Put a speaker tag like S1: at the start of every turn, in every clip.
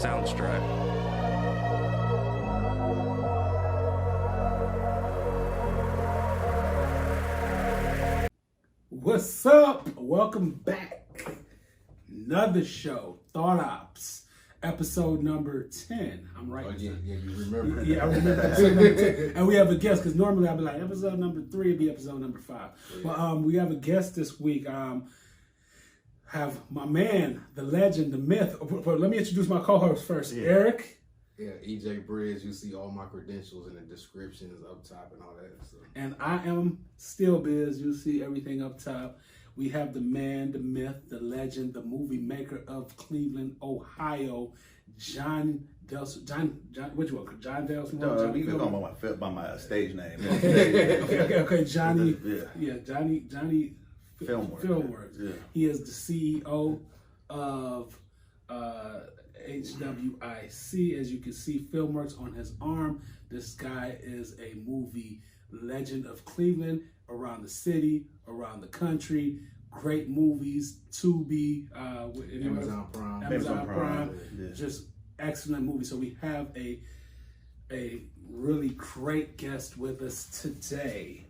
S1: Soundstripe.
S2: What's up? Welcome back. Another show, Thought Ops, episode number 10. I'm right.
S3: Oh, yeah, you remember.
S2: Yeah, I remember episode number 10. And we have a guest, because normally I'd be like, episode number 3 would be episode number 5. Yeah. But we have a guest this week. Have my man, the legend, the myth. But let me introduce my co-host first. Yeah. Eric.
S3: Yeah, EJ Bridge. You see all my credentials in the descriptions up top and all that. So.
S2: And I am Still Biz. You see everything up top. We have the man, the myth, the legend, the movie maker of Cleveland, Ohio, John which one? John Delson?
S4: No, you can call me by my stage name.
S2: okay, Johnny.
S4: Yeah,
S2: Johnny Filmworks.
S4: Yeah.
S2: He is the CEO of HWIC. As you can see, Filmworks on his arm. This guy is a movie legend of Cleveland, around the city, around the country. Great movies, Tubi,
S3: Amazon Prime.
S2: Yeah. Just excellent movies. So we have a really great guest with us today.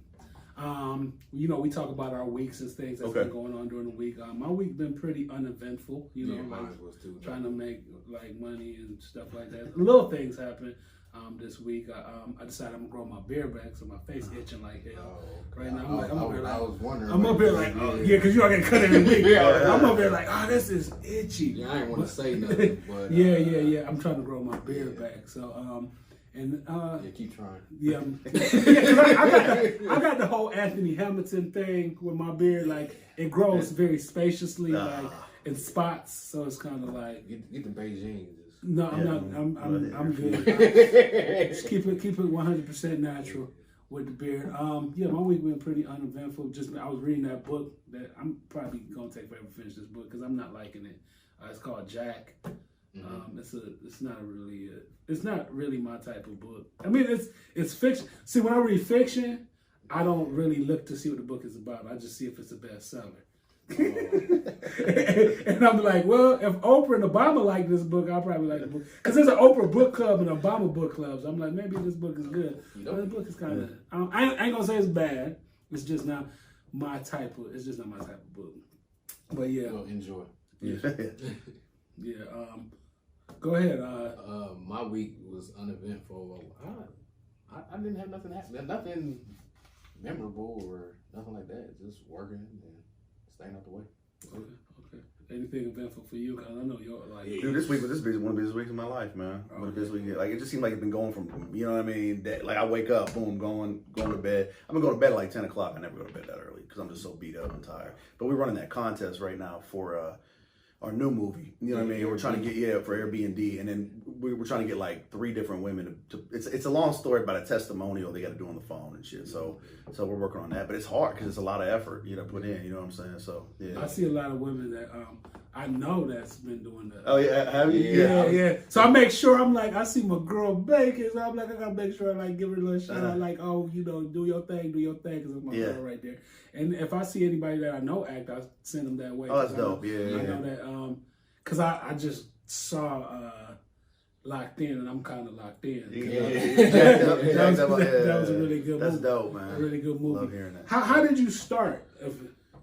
S2: We talk about our weeks and things that's been going on during the week. My week been pretty uneventful.
S3: Mine was too.
S2: Trying to make like money and stuff like that. Little things happen. This week, I decided I'm gonna grow my beard back, so my face itching like hell. Right now,
S3: I was wondering.
S2: I'm up here like, because you all get cut every week. I'm up here like, this is itchy.
S3: Yeah, I ain't want to say nothing, but
S2: yeah. I'm trying to grow my beard back, so
S3: keep trying.
S2: Yeah, I got the whole Anthony Hamilton thing with my beard. Like it grows very spaciously, like in spots. So it's kind of like
S3: get the Beijing.
S2: No, I'm good. Just keep it 100% natural with the beard. My week been pretty uneventful. I was reading that book that I'm probably gonna take forever to finish this book because I'm not liking it. It's called Jack. It's not really my type of book. I mean, it's fiction. See, when I read fiction, I don't really look to see what the book is about. I just see if it's a bestseller. And I'm like, well, if Oprah and Obama like this book, I'll probably like the book. Because there's an Oprah book club and an Obama book club. So I'm like, maybe this book is good. But the book is kind of, I ain't gonna say it's bad. It's just not my type of book. But yeah.
S3: Well, enjoy.
S2: Yeah. Go ahead.
S3: My week was uneventful. I didn't have nothing happen. Nothing memorable or nothing like that. Just working and staying out the way.
S2: Okay. Anything eventful for you? Cause I know you're like.
S4: Dude, this week was one of the busiest weeks of my life, man. One of the busiest weeks. Like it just seemed like it's been going from, you know what I mean? Like I wake up, boom, going to bed. I'm gonna go to bed at like 10 o'clock. I never go to bed that early because I'm just so beat up and tired. But we're running that contest right now for our new movie. You know what I mean? We're trying to get for Airbnb, and then we're trying to get like 3 different women to it's a long story about a testimonial they got to do on the phone and shit. So we're working on that, but it's hard because it's a lot of effort you got to put in. You know what I'm saying? So yeah.
S2: I see a lot of women that I know that's been doing that.
S4: Oh yeah, have you?
S2: Yeah. So I make sure I'm like, I see my girl bacon, so I'm like, I gotta make sure I like give her a little shout out, like, do your thing, because it's my girl right there. And if I see anybody that I know act, I send them that way.
S4: Oh, that's dope.
S2: I know that because I just saw Locked In, and I'm kind of locked in. That was a really good movie.
S4: That's dope, man.
S2: A really good movie.
S4: Love hearing that.
S2: How did you start?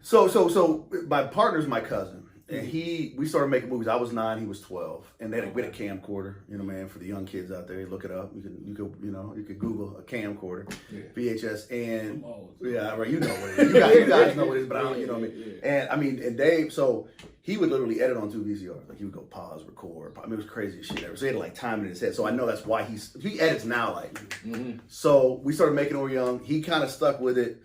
S4: So my partner's my cousin. And we started making movies. I was 9, he was 12, and they had a camcorder. You know, man, for the young kids out there, look it up. You could Google a camcorder, VHS, and right, you know what it is. You guys know what it is, but I don't, you know what I mean. And and Dave, so he would literally edit on 2 VCRs. Like he would go pause, record. I mean, it was crazy as shit ever. So he had like time in his head. So I know that's why he edits now. Like, so we started making it when we were young. He kind of stuck with it.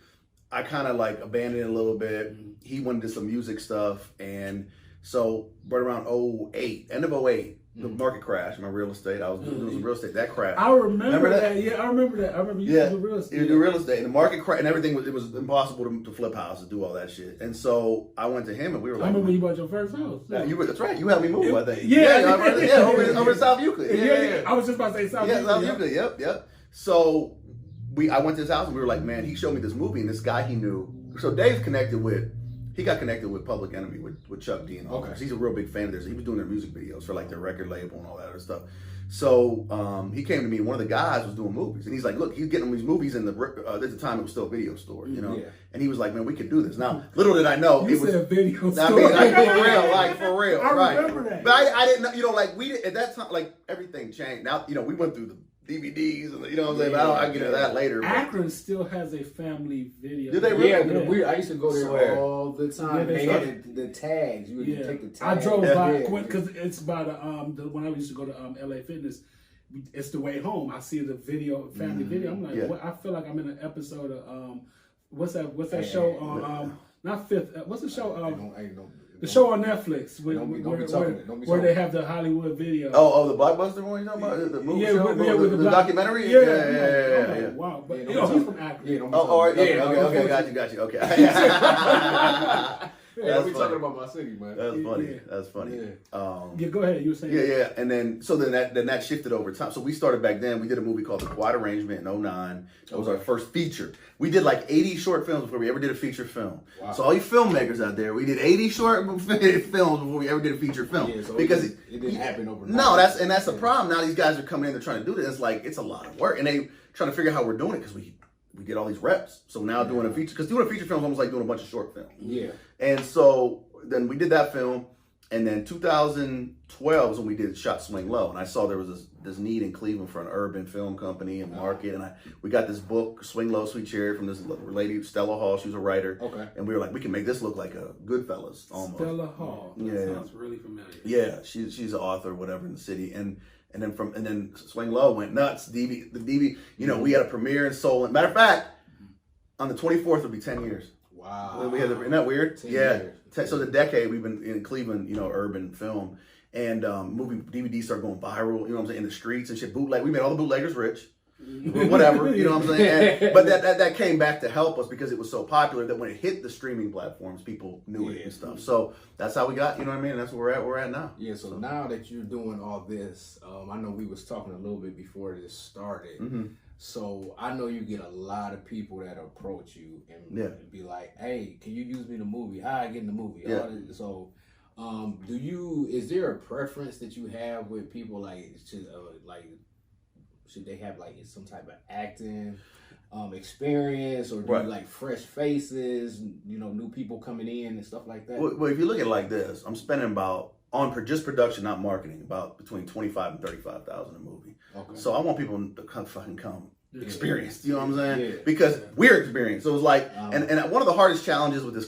S4: I kind of like abandoned it a little bit. He went into some music stuff, and so right around 08, end of 08, the market crashed. My real estate, I was doing some real estate. That crashed.
S2: I remember that. Yeah, I remember that. I remember you do real estate.
S4: You do real estate, and the market crashed, and everything was. It was impossible to flip houses, do all that shit. And so I went to him, and we were like,
S2: I remember when you bought your first house.
S4: Yeah, that's right. You helped me move. I think.
S2: Over
S4: in South Euclid.
S2: Yeah. I was just about to say South Euclid.
S4: South Euclid. Yep. So I went to his house, and we were like, man, he showed me this movie, and this guy he knew. So Dave connected with he got connected with Public Enemy with Chuck D and all that.
S3: Okay.
S4: He's a real big fan of theirs. He was doing their music videos for like their record label and all that other stuff. So he came to me. One of the guys was doing movies, and he's like, "Look, he's getting these movies in the at the time it was still a video store, you know."
S3: Yeah.
S4: And he was like, "Man, we could do this." Now, little did I know
S2: You
S4: it was
S2: said video store.
S4: I mean, like for real,
S2: I
S4: right?
S2: remember that.
S4: But I didn't know, you know, like we did at that time, like everything changed. Now, you know, we went through the DVDs and you know what I'm saying. But I get into that later. But
S2: Akron still has a family video.
S4: Do they really?
S3: Yeah, I used to go there
S4: Swear.
S3: all the time.
S2: Yeah,
S3: they had the tags. You would take the tags.
S2: I drove by
S3: Yeah.
S2: because it's by the when I used to go to LA Fitness. It's the way home. I see the video, family video. I'm like, what? I feel like I'm in an episode of what's that show on not Fifth? What's the show? The show on Netflix where they have the Hollywood video.
S4: Oh, the Blockbuster one you talking about? The movie show?
S2: With
S4: the documentary?
S2: Yeah. Wow, but you know, he's from Akron.
S3: Yeah,
S4: okay, got you. Okay.
S3: That's talking about my city, man.
S4: That's funny.
S2: Yeah.
S4: That's funny.
S2: Yeah, go ahead. You were saying.
S4: Yeah. And then that shifted over time. So we started back then. We did a movie called The Quiet Arrangement in 2009. That was our first feature. We did like 80 short films before we ever did a feature film. Wow. So all you filmmakers out there, we did 80 short films before we ever did a feature film.
S3: Yeah, so
S4: because
S3: it didn't happen overnight.
S4: No, that's the problem. Now these guys are coming in, they're trying to do this. It's like it's a lot of work, and they trying to figure out how we're doing it because we get all these reps. So now doing a feature, because doing a feature film is almost like doing a bunch of short films.
S3: Yeah.
S4: And so then we did that film, and then 2012 is when we shot Swing Low, and I saw there was this need in Cleveland for an urban film company and market, and we got this book, Swing Low, Sweet Cherry, from this lady, Stella Hall. She was a writer. Okay. And we were like, we can make this look like a Goodfellas almost.
S2: Stella Hall. That sounds really familiar.
S4: Yeah, she's an author or whatever in the city, and then Swing Low went nuts. The DV, you know, we had a premiere in Seoul. Matter of fact, on the 24th will be 10 years.
S3: Wow.
S4: Isn't that weird?
S3: 10
S4: yeah.
S3: years.
S4: So the decade we've been in Cleveland, you know, urban film, and movie DVDs started going viral. You know what I'm saying? In the streets and shit. Bootleg. We made all the bootleggers rich. Whatever. You know what I'm saying? But that came back to help us because it was so popular that when it hit the streaming platforms, people knew it and stuff. So that's how we got. You know what I mean? And that's where we're at now.
S3: Yeah. So now that you're doing all this, I know we was talking a little bit before this started. Mm-hmm. So I know you get a lot of people that approach you and be like, "Hey, can you use me in the movie? How I get in the movie?"
S4: Yeah.
S3: So, is there a preference that you have with people should they have like some type of acting experience, or do you like fresh faces, you know, new people coming in and stuff like that?
S4: Well, if you look at it like this, I'm spending about just production, not marketing, about between $25,000 and $35,000 a movie. Okay. So I want people to come experienced. You know what I'm saying? Yeah. Because we're experienced. So it's like, and one of the hardest challenges with this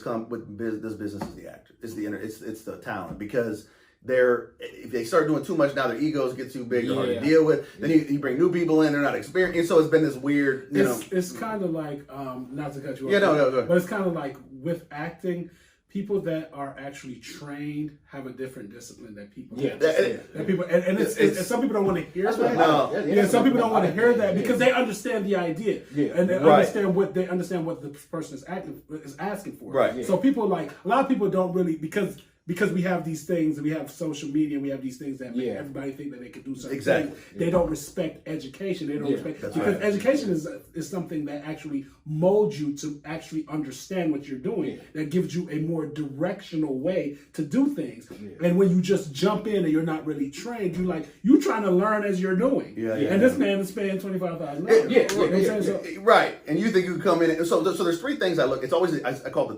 S4: business is the actor, it's the talent, because if they start doing too much now, their egos get too big, they're hard to deal with. Then you bring new people in, they're not experienced. And so it's been this weird,
S2: It's kind of like, not to cut you off.
S4: Yeah, no.
S2: But it's kind of like with acting, people that are actually trained have a different discipline than people. Yeah, and some people don't want to hear that. No. Some people don't want to hear that because they understand the idea, and they understand what the person is asking for. Right. So people a lot of people don't really because we have these things and we have social media and we have these things that make everybody think that they can do something. Exactly. They don't respect education. They don't respect because education is something that actually molds you to actually understand what you're doing. That gives you a more directional way to do things. And when you just jump in and you're not really trained, you're trying to learn as you're doing. And this man is paying $25,000.
S4: Right. And you think you can come in. So there's three things I look. It's always I call the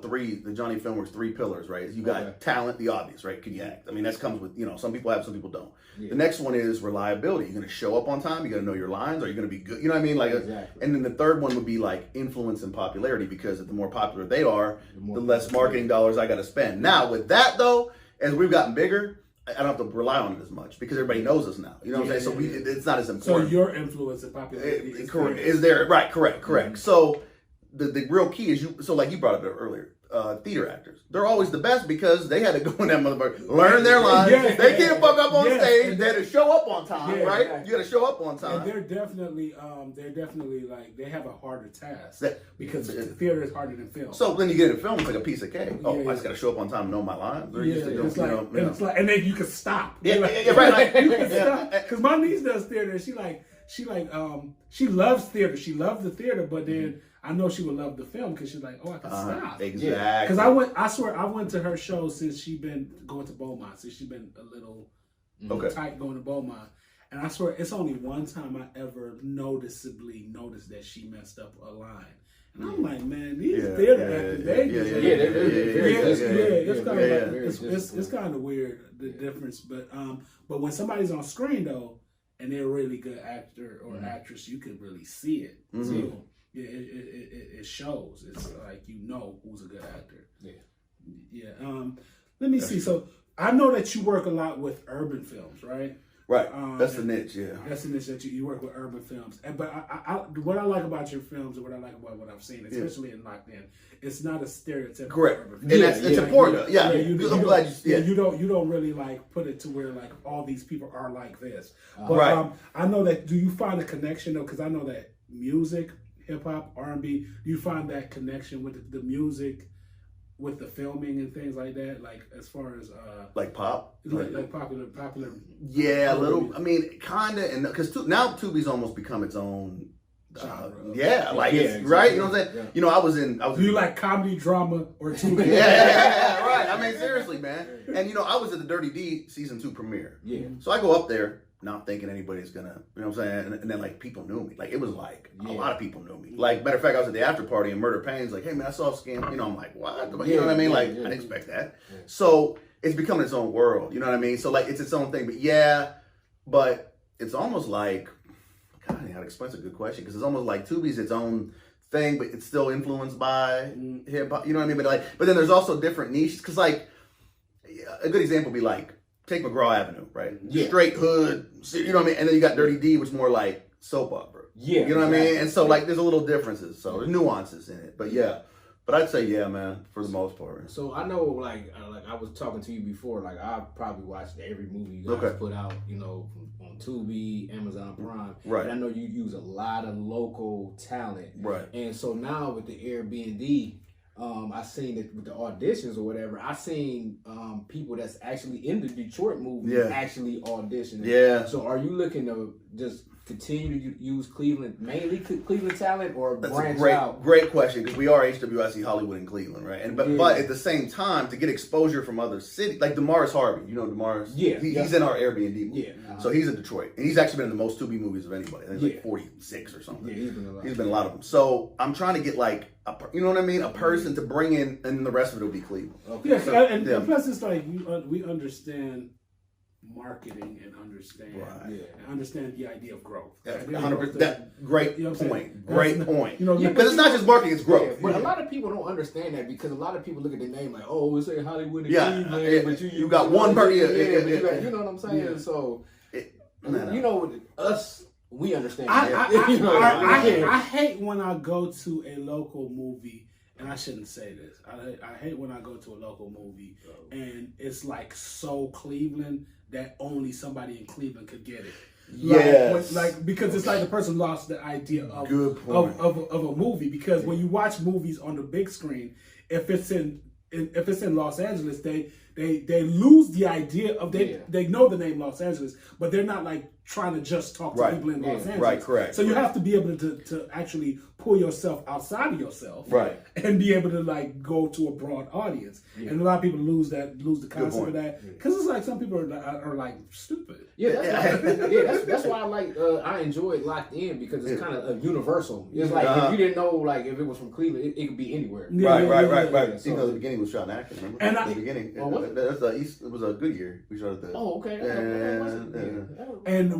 S4: Johnny Filmworks 3 pillars. Right. You got talent. The obvious, right? Can you act? I mean, that comes with, some people have, some people don't. The next one is reliability. You're going to show up on time. You got to know your lines. Are you going to be good? You know what I mean? Exactly. And then the third one would be like influence and popularity, because the more popular they are, the less marketing dollars I got to spend. Now, with that though, as we've gotten bigger, I don't have to rely on it as much because everybody knows us now. You know what I'm saying? So it's not as important.
S2: So your influence and popularity
S4: is there. Right, correct. Mm-hmm. So the real key is you brought up earlier. Theater actors, they're always the best because they had to go in that motherfucker, learn their lines. They can't fuck up on stage. They had to show up on time, right? Exactly. You got to show up on time.
S2: And they're definitely like they have a harder task because theater is harder than film.
S4: So then you get into film, it's like a piece of cake. I just got to show up on time and know my lines.
S2: And then you can stop.
S4: Right.
S2: You can stop because my niece does theater. And she loves theater. She loves the theater, but then I know she would love the film because she's like, oh, I can stop.
S4: Exactly.
S2: Because I swear I went to her show since she been going to Beaumont. Since she been a little tight going to Beaumont. And I swear it's only one time I ever noticeably noticed that she messed up a line. And I'm like, man, these theater actors, it's kind of weird, the difference. But when somebody's on screen though, and they're a really good actor or actress, you can really see it. So it shows. It's like you know who's a good actor. Let me see. So I know that you work a lot with urban films, right?
S4: Right, that's the niche,
S2: That's the niche that you work with urban films. But what I like about your films and what I like about what I've seen, especially in Locked In, it's not a stereotypical urban film.
S4: And it's important. I'm glad
S2: you don't really like put it to where like all these people are like this. But I know that. Do you find a connection though? Because I know that music, hip hop, R&B. Do you find that connection with the music? With the filming and things like that, like as far as
S4: like pop,
S2: like popular.
S4: Yeah, a little. I mean, kinda, and because now Tubi's almost become its own. Right. Exactly. You know what I'm saying? Yeah. You know, I was in.
S2: Do you like comedy, drama, or Tubi?
S4: Right. I mean, seriously, man. And you know, I was at the Dirty D season 2 premiere. Yeah. So I go up there. Not thinking anybody's gonna, you know what I'm saying? And then like people knew me. Like it was like a lot of people knew me. Like matter of fact, I was at the after party and Murder Pain's like, hey man, I saw a scam. You know, I'm like, what? You know what I mean? Like I didn't expect that. So it's becoming its own world. You know what I mean? So like it's its own thing. But it's almost like, God, how to explain? It's a good question because it's almost like Tubi's its own thing, but it's still influenced by hip hop. You know what I mean? But then there's also different niches because like a good example would be like. Take McGraw Avenue, right? Straight hood, you know what I mean? And then you got Dirty D, which is more like soap opera. You know what I mean? And so like there's a little differences. So there's nuances in it. But but I'd say man, for the most part.
S3: So I know like I was talking to you before, like I probably watched every movie you guys put out, you know, on Tubi, Amazon Prime. Right. And I know you use a lot of local talent. Right. And so now with the Airbnb, I seen it with the auditions or whatever. I seen people that's actually in the Detroit movie actually auditioning. Yeah. So are you looking to just continue to use mainly Cleveland talent, or branch out?
S4: Great question, because we are HWIC Hollywood in Cleveland, right? And but at the same time, to get exposure from other cities, like Damaris Harvey, you know Damaris? He's in our Airbnb movie. So he's in Detroit, and he's actually been in the most Tubi movies of anybody. I think like 46 or something. He's been a lot of them. So I'm trying to get like you know what I mean, a person to bring in, and the rest of it will be Cleveland.
S2: And plus it's like we understand marketing and understand the idea of growth.
S4: 100%. Great point. You know, because it's not just marketing; it's growth.
S3: But a lot of people don't understand that, because a lot of people look at the name like, oh, it's like Hollywood and Cleveland, but you
S4: got one person.
S3: You know what I'm saying? So, you know, us. We understand.
S2: I hate when I go to a local movie, and I shouldn't say this. I hate when I go to a local movie and it's like so Cleveland that only somebody in Cleveland could get it. Because it's like the person lost the idea of a movie. Because when you watch movies on the big screen, if it's in Los Angeles, they lose the idea of they know the name Los Angeles, but they're not like trying to just talk to people in Los Angeles.
S4: Right, correct.
S2: So you have to be able to actually pull yourself outside of yourself, and be able to like go to a broad audience. And a lot of people lose the concept of that, because it's like some people are like stupid.
S3: That's why I enjoyed Locked In, because it's kind of universal. It's like if you didn't know, like if it was from Cleveland, it could be anywhere.
S4: Right. So, the beginning was shot in Akron, remember? And the beginning, it was a good year. We shot at the.
S3: Oh, okay.
S2: And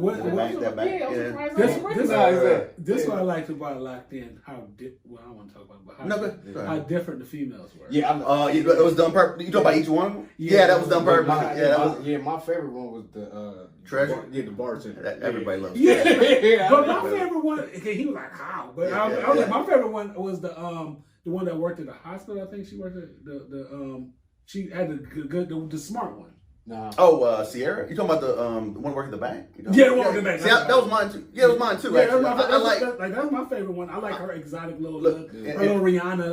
S2: this what I liked about Locked In. I don't want to talk about how different the females were.
S4: It was done purpose. You talk about each one? Yeah, that was done purpose.
S3: My favorite one was the
S4: Treasure.
S3: The bartender.
S4: Everybody loves.
S2: But my favorite one, he was like, how? But I was like, my favorite one was the one that worked at the hospital. I think she worked at she had the smart one.
S3: Nah.
S4: Oh, Sierra? You talking about the one working at the bank?
S2: The one working at the bank.
S4: See, that was mine too. Yeah, it was mine too.
S2: Yeah, that was my favorite one. I like her exotic little look. Her little Rihanna.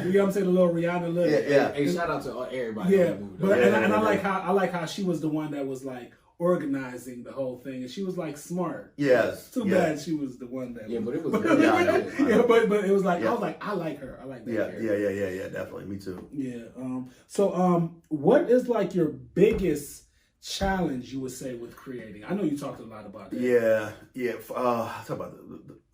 S2: You know what I'm saying? The little Rihanna look.
S3: Hey, shout out to everybody.
S2: Yeah, but and I like how she was the one that was like organizing the whole thing, and she was like smart.
S4: Yes.
S2: Too bad she was the one that.
S3: Yeah, but it was.
S2: but it was like I was like I like her. I like that.
S4: Yeah. Definitely, me too.
S2: Yeah. What is like your biggest challenge you would say with creating? I know you talked a lot about that.
S4: Yeah. I'll talk about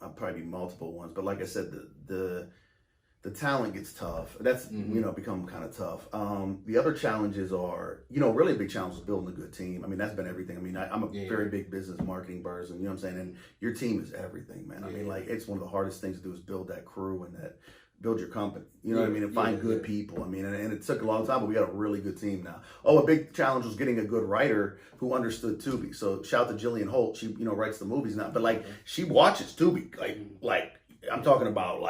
S4: I'll probably be multiple ones, but like I said, the talent gets tough. That's become kind of tough. The other challenges are, really a big challenge is building a good team. I mean, that's been everything. I mean, I'm a very big business marketing person. You know what I'm saying? And your team is everything, man. I mean, like it's one of the hardest things to do is build that crew and build your company. You know what I mean? And find good people. I mean, and it took a long time, but we got a really good team now. Oh, a big challenge was getting a good writer who understood Tubi. So shout out to Jillian Holt. She, writes the movies now, but like she watches Tubi. Like I'm talking about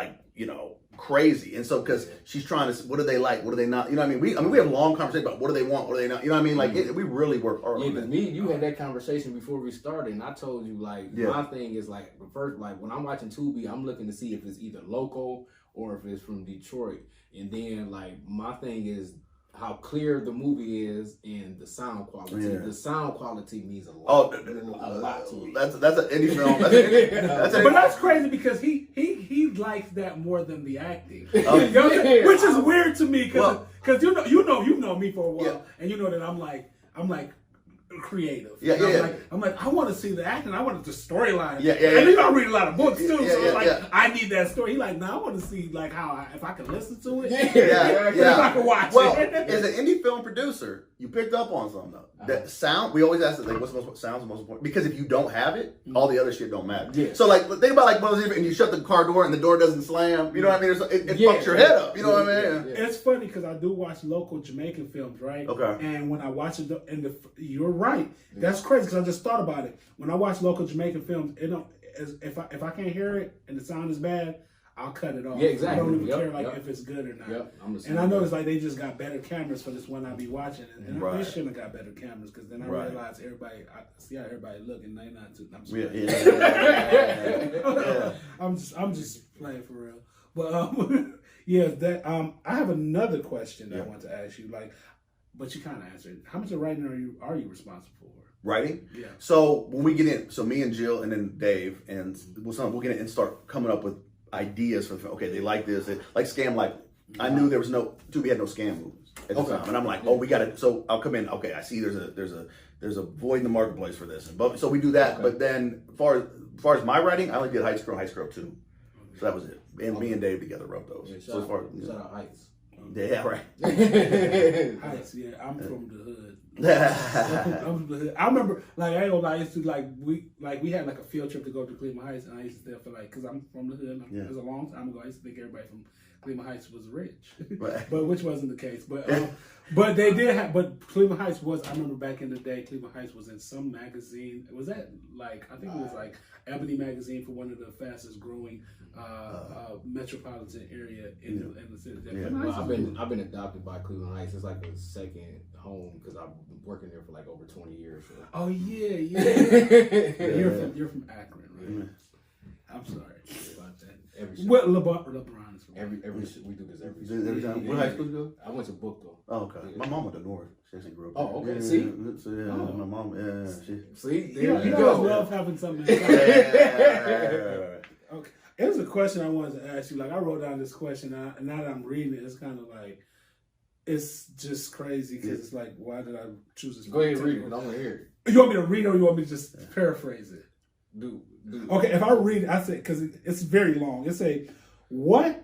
S4: crazy. And so because she's trying to, what do they like? What do they not? You know what I mean? We have long conversations about what do they want? What do they not? You know what I mean? Like we really work hard on that.
S3: You had that conversation before we started, and I told you my thing is like first, like when I'm watching Tubi, I'm looking to see if it's either local or if it's from Detroit. And then like my thing is how clear the movie is and the sound quality. Yeah. The sound quality means a lot. A lot to me.
S4: That's an indie film.
S2: But that's crazy because he likes that more than the acting, which is weird to me because you know me for a while, and you know that I'm like creative. I'm like I want to see the acting. I want the storyline. And I read a lot of books too, so I need that story. He like, no, I want to see like how if I can listen to it. If I can watch it.
S4: As an indie film producer, you picked up on something though. That sound, we always ask that, like, what's the most sounds the most important? Because if you don't have it, all the other shit don't matter. Yeah. So like, think about like one of those, and you shut the car door and the door doesn't slam. You know what I mean? It fucks your head up. You know what I mean?
S2: It's funny because I do watch local Jamaican films, right?
S4: Okay.
S2: And when I watch it, you're right. That's crazy because I just thought about it. When I watch local Jamaican films, if I can't hear it and the sound is bad, I'll cut it off.
S3: Yeah, exactly.
S2: I don't even care if it's good or not. And I noticed like they just got better cameras for this one I be watching, and they shouldn't have got better cameras because then I realized I see how everybody look and they not too. I'm sorry. I'm just playing for real. But I have another question that I want to ask you. But you kind of answered. How much of writing are you responsible for?
S4: Writing?
S2: Yeah.
S4: So when we get in, so me and Jill and then Dave and we'll get in and start coming up with ideas for they like this, like Scam Like. I knew there was Tubi had no scam movies at the time, and I'm like, we got it. So I'll come in. Okay, I see there's a void in the marketplace for this, so we do that. But then, as far as my writing, I only did Heights Girl 2, so that was it. And me and Dave together wrote those.
S3: Yeah,
S4: so as far
S3: shout out Heights.
S4: Yeah, right.
S2: Heights, yeah, I'm from the hood. I'm from the hood. I remember, I used to we had like a field trip to go to Cleveland Heights, and I used to stay for because I'm from the hood. It was a long time ago. I used to think everybody from Cleveland Heights was rich, but which wasn't the case. But they did have. But Cleveland Heights was. I remember back in the day, Cleveland Heights was in some magazine. Was that I think it was like Ebony magazine for one of the fastest growing metropolitan area in the city.
S3: Well, I've been adopted by Cleveland Heights. It's like a second home because I've been working there for like over 20 years. So.
S2: Oh yeah. You're from Akron, right? Mm-hmm. I'm sorry about that. What LeBron is from?
S3: We do this every
S4: time. What high school you go?
S3: I went to Bookville.
S4: Oh, okay. Yeah. My mom went to North. She actually grew up.
S3: Oh, okay.
S4: My mom. Yeah.
S2: See, there you go. Love having something. Okay. It was a question I wanted to ask you. I wrote down this question, and now that I'm reading it, it's kind of it's just crazy because it's like, why did I choose this?
S3: Go ahead and read it. I want to hear
S2: it. You want me to read it or you want me to just paraphrase it?
S3: Do.
S2: Okay, if I read it, I say, because it's very long. It say, we're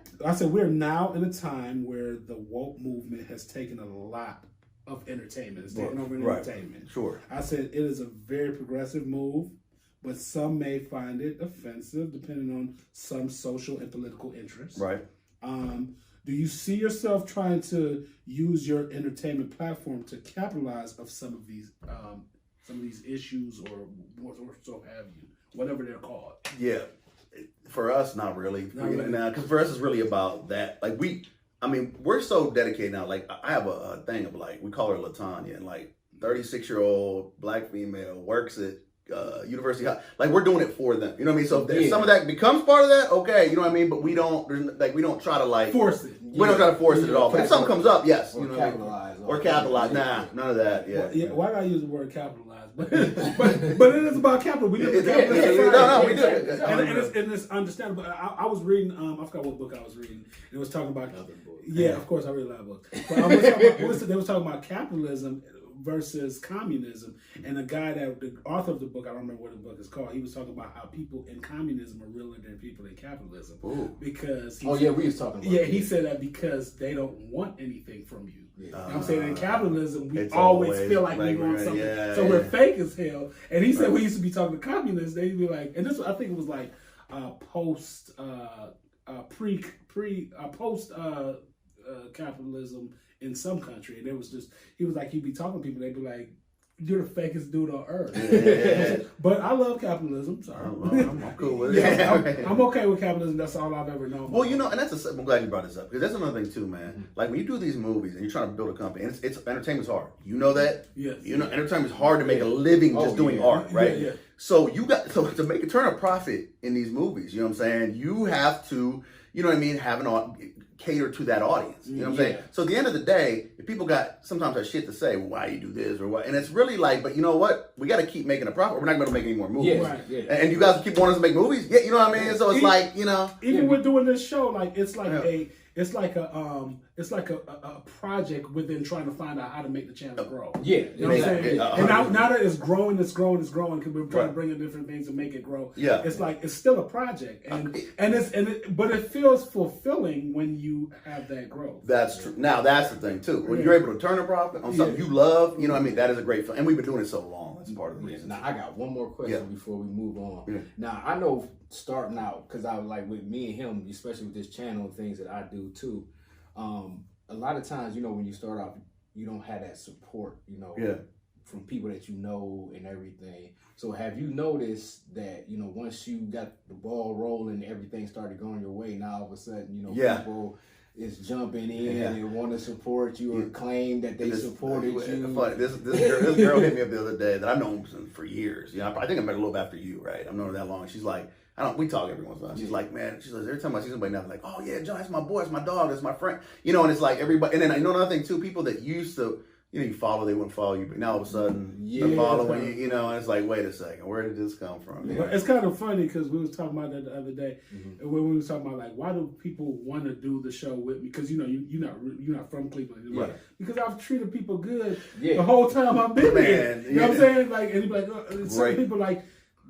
S2: now in a time where the woke movement has taken a lot of entertainment. It's taken over entertainment.
S4: Sure.
S2: I said, it is a very progressive move, but some may find it offensive depending on some social and political interests.
S4: Right.
S2: Do you see yourself trying to use your entertainment platform to capitalize of some of these issues or so have you, whatever they're called?
S4: Yeah. For us, not really. Because for us, it's really about that. We're so dedicated now. I have a thing of we call her LaTanya, and 36-year-old black female works at University High. We're doing it for them. You know what I mean? So if some of that becomes part of that, okay, you know what I mean? But we don't try to
S2: force it.
S4: We don't try to force it at all. But if something comes up, yes.
S3: Or capitalize.
S4: Or capitalize. Nah, none of that. Yeah.
S2: Why do I use the word capitalize? but it is about capital. We live in capitalist society.
S4: No, we do.
S2: And it's understandable. I was reading, I forgot what book I was reading, and it was talking about, of course, I read a lot of books. But they was talking about capitalism versus communism, and the author of the book, I don't remember what the book is called, he was talking about how people in communism are realer than people in capitalism.
S3: Ooh.
S2: Because
S3: we was talking about
S2: he said that because they don't want anything from you. You know what I'm saying? In capitalism, we
S4: it's
S2: always feel like we want something. So we're fake as hell. And he said we used to be talking to communists, they'd be like, and this, I think it was like post capitalism in some country, and it was just, he was like, he'd be talking to people, they'd be like, you're the fakest dude on earth. Yeah. But I love capitalism. Sorry,
S4: I'm cool with it.
S2: I'm okay with capitalism. That's all I've ever known.
S4: Well, and I'm glad you brought this up, because that's another thing too, man. Mm-hmm. Like when you do these movies and you're trying to build a company, and it's entertainment's hard. You know that.
S2: Yes.
S4: Entertainment's hard to make a living just doing art, right? Yeah. So to turn a profit in these movies, you know what I'm saying? You have to, you know what I mean, cater to that audience. You know what I'm saying? So at the end of the day, if people sometimes have shit to say, well, why you do this or what, and it's really like, but you know what? We got to keep making a profit. We're not going to make any more movies.
S2: Yeah, right. Yeah.
S4: And you guys keep wanting us to make movies? Yeah, you know what I mean? So it's like,
S2: even with doing this show, like it's like a project within trying to find out how to make the channel grow.
S3: Yeah,
S2: you know what I'm saying? And now that it's growing, because we're trying to bring in different things and make it grow.
S4: Yeah,
S2: it's like it's still a project, but it feels fulfilling when you have that growth.
S4: That's true. Now that's the thing too. When you're able to turn a profit on something you love, you know what I mean? That is a great feeling, and we've been doing it so long. That's part of the reason.
S3: Now I got one more question before we move on. Yeah. Now I know starting out, because I was like with me and him, especially with this channel and things that I do too. A lot of times, when you start off, you don't have that support, from people that you know and everything. So have you noticed that, once you got the ball rolling, everything started going your way, now all of a sudden, people is jumping in and want to support you or claim that they supported you?
S4: Funny. This girl hit me up the other day that I've known for years. I think I met a little bit after you, right? I've known her that long. She's like, we talk every once in a while. She's like, man, every time I see somebody now, I'm like, oh yeah, John, that's my boy, that's my dog, that's my friend. And it's like everybody, and then I know another thing too, people that used to, you follow, they wouldn't follow you, but now all of a sudden they're following you, and it's like, wait a second, where did this come from?
S2: Yeah. It's kind of funny because we was talking about that the other day, when we was talking about like, why do people want to do the show with me? Because you're not from Cleveland, right? Because I've treated people good the whole time I've been here. You know what I'm saying? Like, and some people like,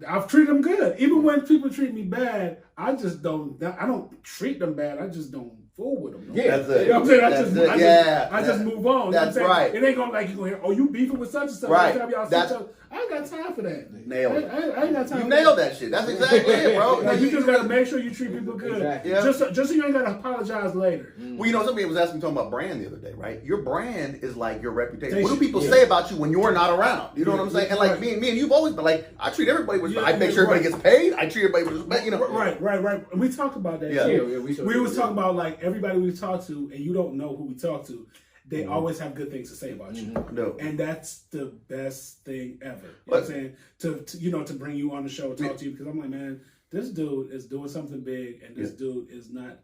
S2: I've treated them good. Even when people treat me bad, I don't treat them bad. I just don't fool with them.
S4: Yeah, that's it.
S2: You know what I'm saying? I just move on.
S4: That's right.
S2: It ain't gonna like you gonna hear, oh, you beefing with such and such.
S4: Right.
S2: I ain't got time for that.
S4: Nailed it.
S2: I ain't got time.
S4: You nailed that shit. That's exactly it, bro.
S2: Like, you just gotta make sure you treat people good. Exactly. Yeah. Just so you ain't gotta apologize later.
S4: Well, somebody was asking me talking about brand the other day, right? Your brand is like your reputation. What do people say about you when you're not around? You know what I'm saying? And like me and you've always been like, I treat everybody with respect. I make sure everybody gets paid. I treat everybody with respect. Right. And we talked about that. Yeah.
S2: We was talking about like everybody we talk to, and you don't know who we talk to. They always have good things to say about you. No. And that's the best thing ever. You know what I'm saying? To bring you on the show and talk to you, because I'm like, man, this dude is doing something big, and this dude is not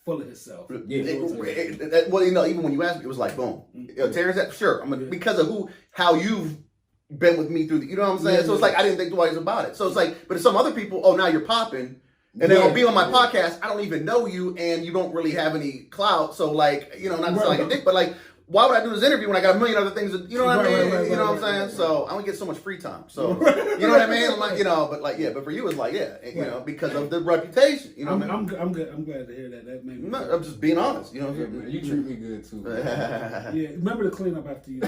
S2: full of himself.
S4: Well, even when you asked me, it was like, boom. Terrence, sure. Because of how you've been with me through you know what I'm saying? So it's like, I didn't think twice about it. So it's like, but if some other people, now you're popping, and then I'll be on my podcast, I don't even know you, and you don't really have any clout. So like, not to sound like a dick, but like, why would I do this interview when I got a million other things? You know what I mean? You know what I'm saying? So I don't get so much free time. So you know what I mean? I'm like, but like, but for you, it's like, because of the reputation. You know,
S2: I'm good. I'm glad to hear that. That made me.
S4: I'm just being honest. You know,
S3: man, you treat me good too.
S2: Yeah, remember to clean up after you.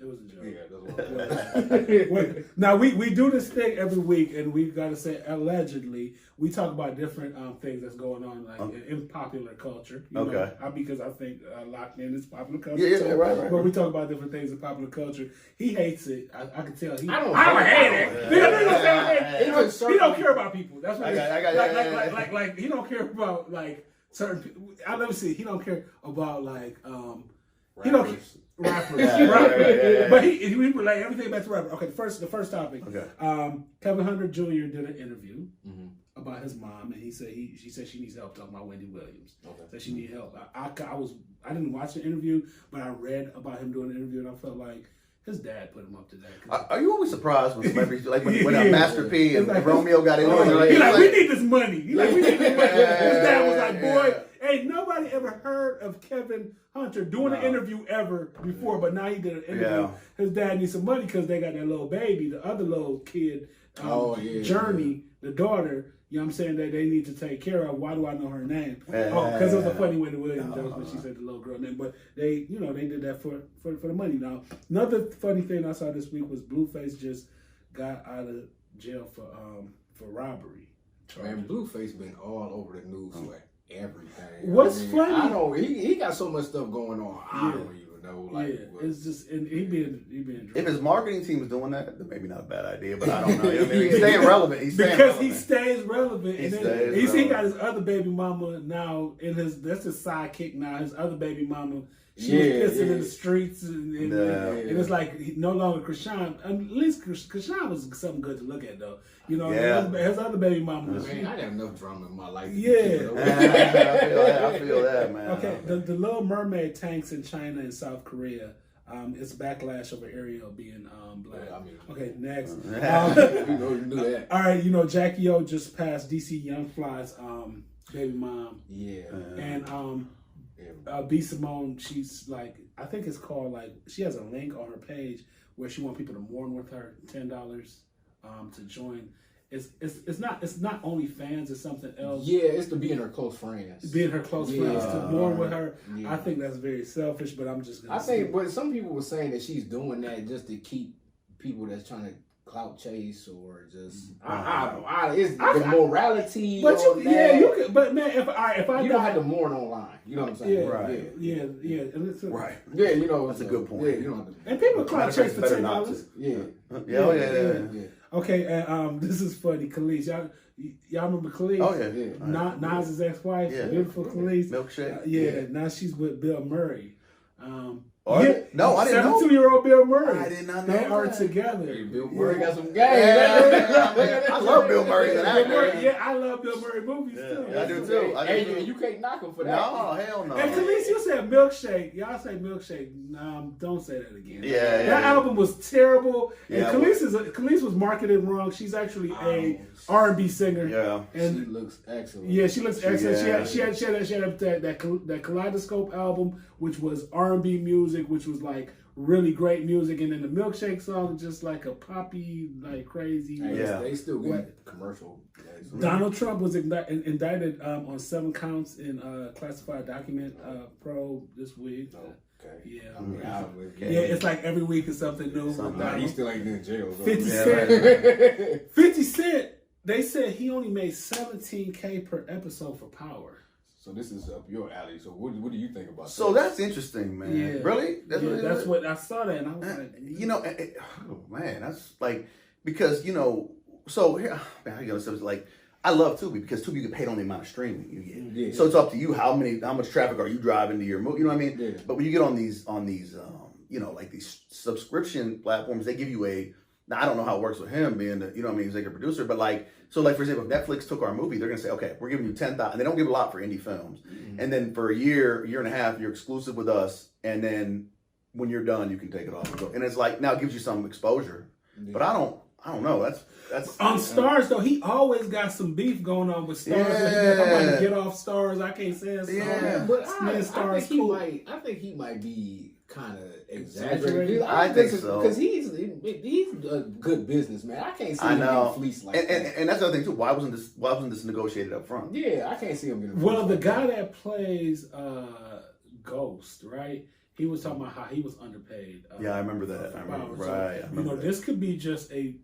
S2: It was a joke. Now we do this thing every week, and we've got to say allegedly we talk about different things that's going on in popular culture. Because I think locked in is popular culture.
S4: Yeah, right.
S2: But we talk about different things in popular culture. He hates it. I can tell.
S3: I don't hate
S2: it. He don't care about people. That's what like he don't care about like certain people. I never see. He don't care about like he don't. Rappers. But he relate everything back to rapper. Okay, the first topic. Okay. Kevin Hunter Jr. did an interview about his mom, and she said she needs help talking about Wendy Williams. Okay. Said she needed help. I didn't watch the interview, but I read about him doing the interview, and I felt like his dad put him up to that.
S4: Are you always surprised when celebrities, like when Master P and
S2: like,
S4: Romeo got into it?
S2: He's like, we need this money. He's like, we need this money. His dad was like, boy, ain't nobody ever heard of Kevin Hunter doing an interview ever before, but now he did an interview.
S4: Yeah.
S2: His dad needs some money because they got that little baby, the other little kid, Journey, the daughter. You know what I'm saying, that they need to take care of. Why do I know her name? Because it was a funny way to William jokes when she said the little girl name. But they, you know, they did that for the money. Now, another funny thing I saw this week was Blueface just got out of jail for robbery.
S3: Man, Blueface been all over the news for everything.
S2: What's funny?
S3: I know he got so much stuff going on. I don't even know. Like,
S2: it's just and he being
S4: if his marketing team is doing that, then maybe not a bad idea. But I don't know. I mean, he's staying relevant. He
S2: stays relevant. He got his other baby mama now in his. That's his sidekick now. His other baby mama. She was pissing in the streets, and it's like no longer Krishan. At least Krishan was something good to look at, though. You know, his other baby mama.
S3: Man, I had enough drama in my life.
S2: Yeah,
S4: I feel that, man.
S2: Okay, the Little Mermaid tanks in China and South Korea. It's backlash over Ariel being black. Okay, next.
S3: You knew that.
S2: All right, you know Jackie O just passed DC Young Fly's baby mom.
S3: Yeah,
S2: and B. Simone, she's like, I think it's called like, she has a link on her page where she wants people to mourn with her, $10 to join. It's not only fans, it's something else.
S3: Yeah, it's to be in her close friends.
S2: Being her close friends to mourn with her. Yeah. I think that's very selfish, but I'm just gonna
S3: but some people were saying that she's doing that just to keep people that's trying to clout chase or just it's the morality.
S2: But you can. But man, if I
S3: you don't have to mourn online. You know what I'm saying?
S2: Yeah, right. Yeah. And it's
S4: right.
S3: Yeah, you know
S4: that's a good point.
S3: Yeah, you don't have to.
S2: And people clout chase for $10.
S4: Yeah.
S2: Okay, and this is funny. Kelis, y'all remember Kelis?
S4: Oh yeah.
S2: Nas's ex-wife, beautiful Kelis.
S4: Milkshake.
S2: Now she's with Bill Murray.
S4: No, I didn't know.
S2: 72-year-old Bill Murray.
S4: I did not know.
S2: They are together.
S3: Hey, Bill Murray got some game.
S4: I love Bill Murray.
S2: I love Bill Murray movies too.
S4: I do too.
S3: Hey, you can't knock him for that.
S4: No, hell no.
S2: And Kelis, you said Milkshake. Y'all say Milkshake. Don't say that again. That album was terrible. And Kelis was marketed wrong. She's actually a R&B singer.
S3: Yeah. And she looks excellent.
S2: Yeah, she looks excellent. She had that Kaleidoscope album, which was R&B music, which was like really great music, and then the Milkshake song just like a poppy, like crazy.
S3: They still get commercial.
S2: Donald Trump was indicted on 7 counts in classified document probe this week.
S3: Okay.
S2: Yeah. It's like every week is something new.
S3: He still ain't in jail.
S2: 50 Cent. They said he only made $17K per episode for Power.
S3: So this is up your alley. So what do you think about that?
S4: So that's interesting, man.
S2: Yeah.
S4: Really?
S2: That's what I saw that and I was like,
S4: you know, that's like, because, you know, so here, man, like, I love Tubi because Tubi get paid on the amount of streaming you get. Yeah. So it's up to you how much traffic are you driving to your movie, you know what I mean? Yeah. But when you get on these you know, like these subscription platforms, they give you now I don't know how it works with him being the, you know what I mean, executive producer, but like, so like for example, if Netflix took our movie, they're gonna say, okay, we're giving you 10,000, and they don't give a lot for indie films. Mm-hmm. And then for a year and a half, you're exclusive with us, and then when you're done, you can take it off. And it's like, now it gives you some exposure. Yeah. But I don't know. That's
S2: on Stars though. He always got some beef going on with Stars. Yeah. I'm like, get off Stars. I can't say Stars.
S3: Yeah. But I think he might be kind of exaggerated. I think so because he's a good businessman. I can't see him getting fleeced like that.
S4: And that's the other thing too. Why wasn't this negotiated up front?
S3: Yeah, I can't see him getting.
S2: Well, the guy that plays Ghost, right? He was talking about how he was underpaid.
S4: I remember that. I remember
S2: this could be just a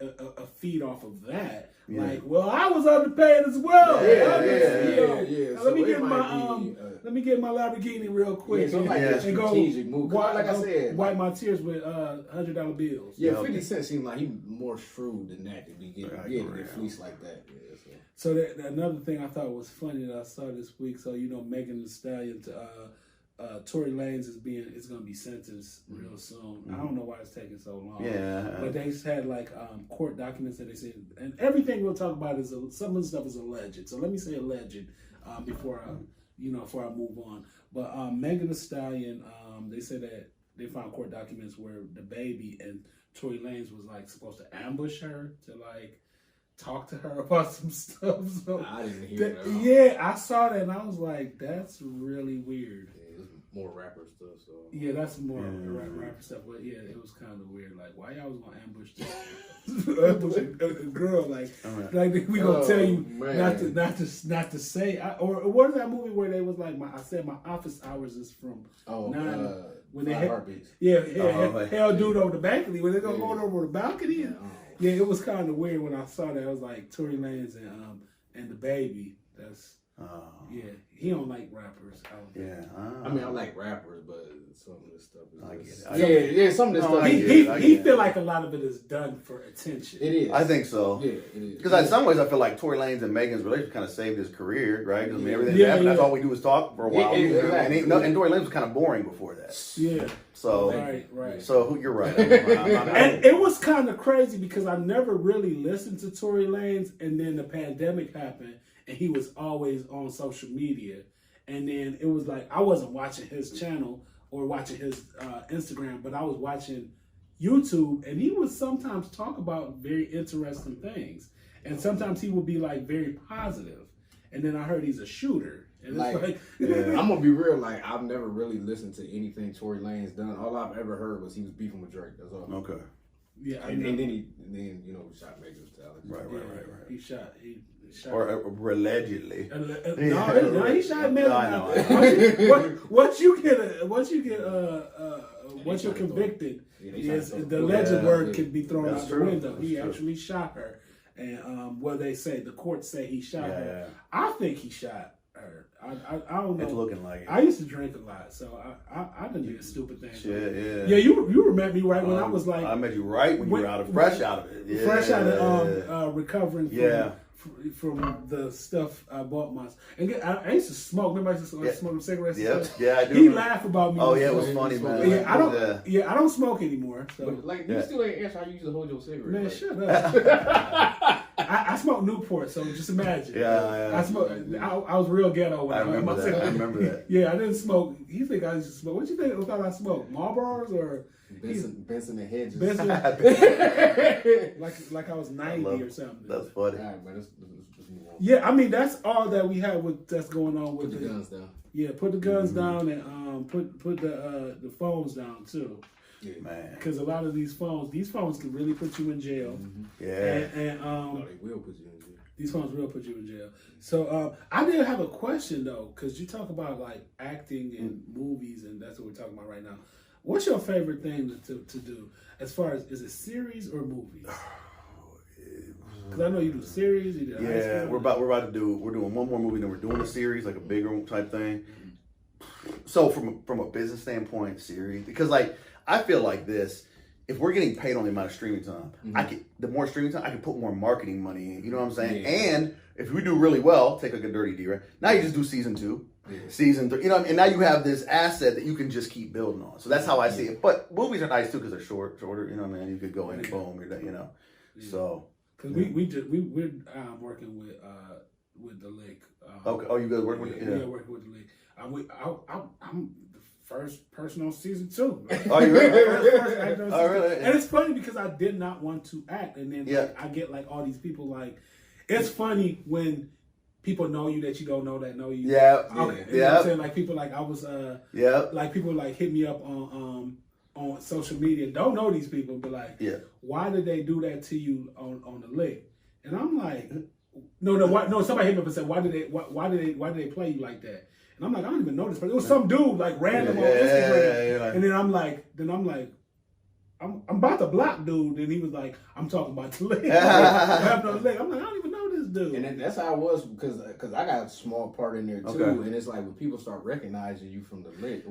S2: feed off of that. Yeah. Like, well, I was underpaid as well. Yeah. Let me get my Lamborghini real quick.
S3: So and go move. Like I said,
S2: wipe my tears with $100 bills.
S3: Yeah, 50 Cent seemed like he more shrewd than that to be getting fleeced like that.
S2: So another thing I thought was funny that I saw this week. So Megan Thee Stallion Tory Lanez is going to be sentenced real soon. Mm-hmm. I don't know why it's taking so long.
S4: Yeah.
S2: But they had like court documents that they said, and everything we'll talk about is some of the stuff is alleged. So let me say alleged before I move on. But Megan Thee Stallion, they said that they found court documents where the baby and Tory Lanez was like supposed to ambush her to like talk to her about some stuff. So
S3: I didn't hear that.
S2: Yeah, I saw that and I was like, that's really weird.
S3: Yeah, it's more rapper stuff. So
S2: yeah, that's more rapper stuff. But yeah, it was kind of weird. Like, why y'all was gonna ambush a girl? Like we gonna tell you not to say. Or what is that movie where they was like, I said my office hours is from 9. When they heartbeats. Hell dude over the balcony. When they gonna go over the balcony. Yeah, it was kind of weird when I saw that. I was like Tory Lanez and the baby. That's he don't like rappers.
S3: I mean, I like rappers, but some of this stuff is.
S4: I get it.
S3: Some of this stuff.
S2: He feel like a lot of it is done for attention.
S3: It is.
S4: I think so.
S3: Yeah, it is.
S4: Because in some ways, I feel like Tory Lanez and Megan's relationship kind of saved his career, right? Because everything that happened, that's all we do is talk for a while.
S3: Exactly.
S4: And Tory Lanez was kind of boring before that.
S2: Yeah.
S4: So
S2: right.
S4: So you're right.
S2: And it was kind of crazy because I never really listened to Tory Lanez, and then the pandemic happened, and he was always on social media, and then it was like I wasn't watching his channel or watching his Instagram, but I was watching YouTube, and he would sometimes talk about very interesting things, and sometimes he would be like very positive, and then I heard he's a shooter. And
S3: like, I'm gonna be real. Like, I've never really listened to anything Tory Lanez done. All I've ever heard was he was beefing with Drake. That's all.
S4: Okay.
S2: Yeah,
S3: and then he shot Megan Thee Stallion.
S4: Right.
S2: He shot.
S4: Or allegedly.
S2: No, he shot Megan.
S4: I know.
S2: Once you're convicted, the alleged word can be thrown out the window. He actually shot her, and they say the courts say he shot her. I think he shot her. I don't know.
S4: It's looking like it.
S2: I used to drink a lot, so I done did stupid things.
S4: Yeah.
S2: You met me right when I was like.
S4: I met you right when you were fresh out of it.
S2: Fresh out of recovering from the stuff I bought myself. And I used to smoke. Remember I used to smoke cigarettes?
S4: Yeah, I do.
S2: He laughed about me.
S4: Oh yeah, it was funny, man.
S2: I don't smoke anymore. So.
S3: But, you still ain't answer how you used to hold your cigarette.
S2: Man, shut up. I smoke Newport, so just imagine. I smoke. I was real ghetto when I
S4: remember that. I remember that.
S2: Yeah, I didn't smoke. You think I used to smoke? What you think? I thought I smoked Marlboros or
S3: Benson and Hedges.
S2: like I was 90 or something.
S4: That's funny.
S3: All right, man. Let's move on.
S2: Yeah, I mean that's all that we have that's going on with
S3: the guns down.
S2: Yeah, put the guns down and put the phones down too.
S4: Yeah, man.
S2: Because a lot of these phones can really put you in jail.
S4: Yeah.
S3: And they will put you in jail.
S2: These phones will put you in jail. So I did have a question though, because you talk about like acting in movies, and that's what we're talking about right now. What's your favorite thing to do as far as, is it series or movies? Because I know you do series. You do high school.
S4: we're doing one more movie, then we're doing a series, like a bigger type thing. So from a business standpoint, series, because like I feel like this, if we're getting paid on the amount of streaming time, the more streaming time, I can put more marketing money in. You know what I'm saying? Yeah. And if we do really well, take like a Dirty D, right? Now you just do season 2. Season 3, and now you have this asset that you can just keep building on. So that's how I see it. But movies are nice too because they're shorter. You know what I mean? You could go in and boom, you're done. You know. Yeah. So
S2: because we're working with the lake.
S4: Okay. Oh, you guys working with?
S2: Yeah, working with the lake. I'm the first person on season 2.
S4: Oh, you really?
S2: Oh, really? And it's funny because I did not want to act, and then I get like all these people like. It's funny when. People know you that you don't know that know you.
S4: Yeah.
S2: Okay. You know what I'm saying? Like people like I was like people like hit me up on social media. Don't know these people, but like why did they do that to you on the lick? And I'm like, no, somebody hit me up and said, why did they play you like that? And I'm like, I don't even know this person. It was some dude like random on Instagram. And then I'm like I'm about to block dude, and he was like, I'm talking about the lick. I'm like, I don't even know this dude.
S3: And that's how it was because I got a small part in there too. Okay. And it's like when people start recognizing you from the lick,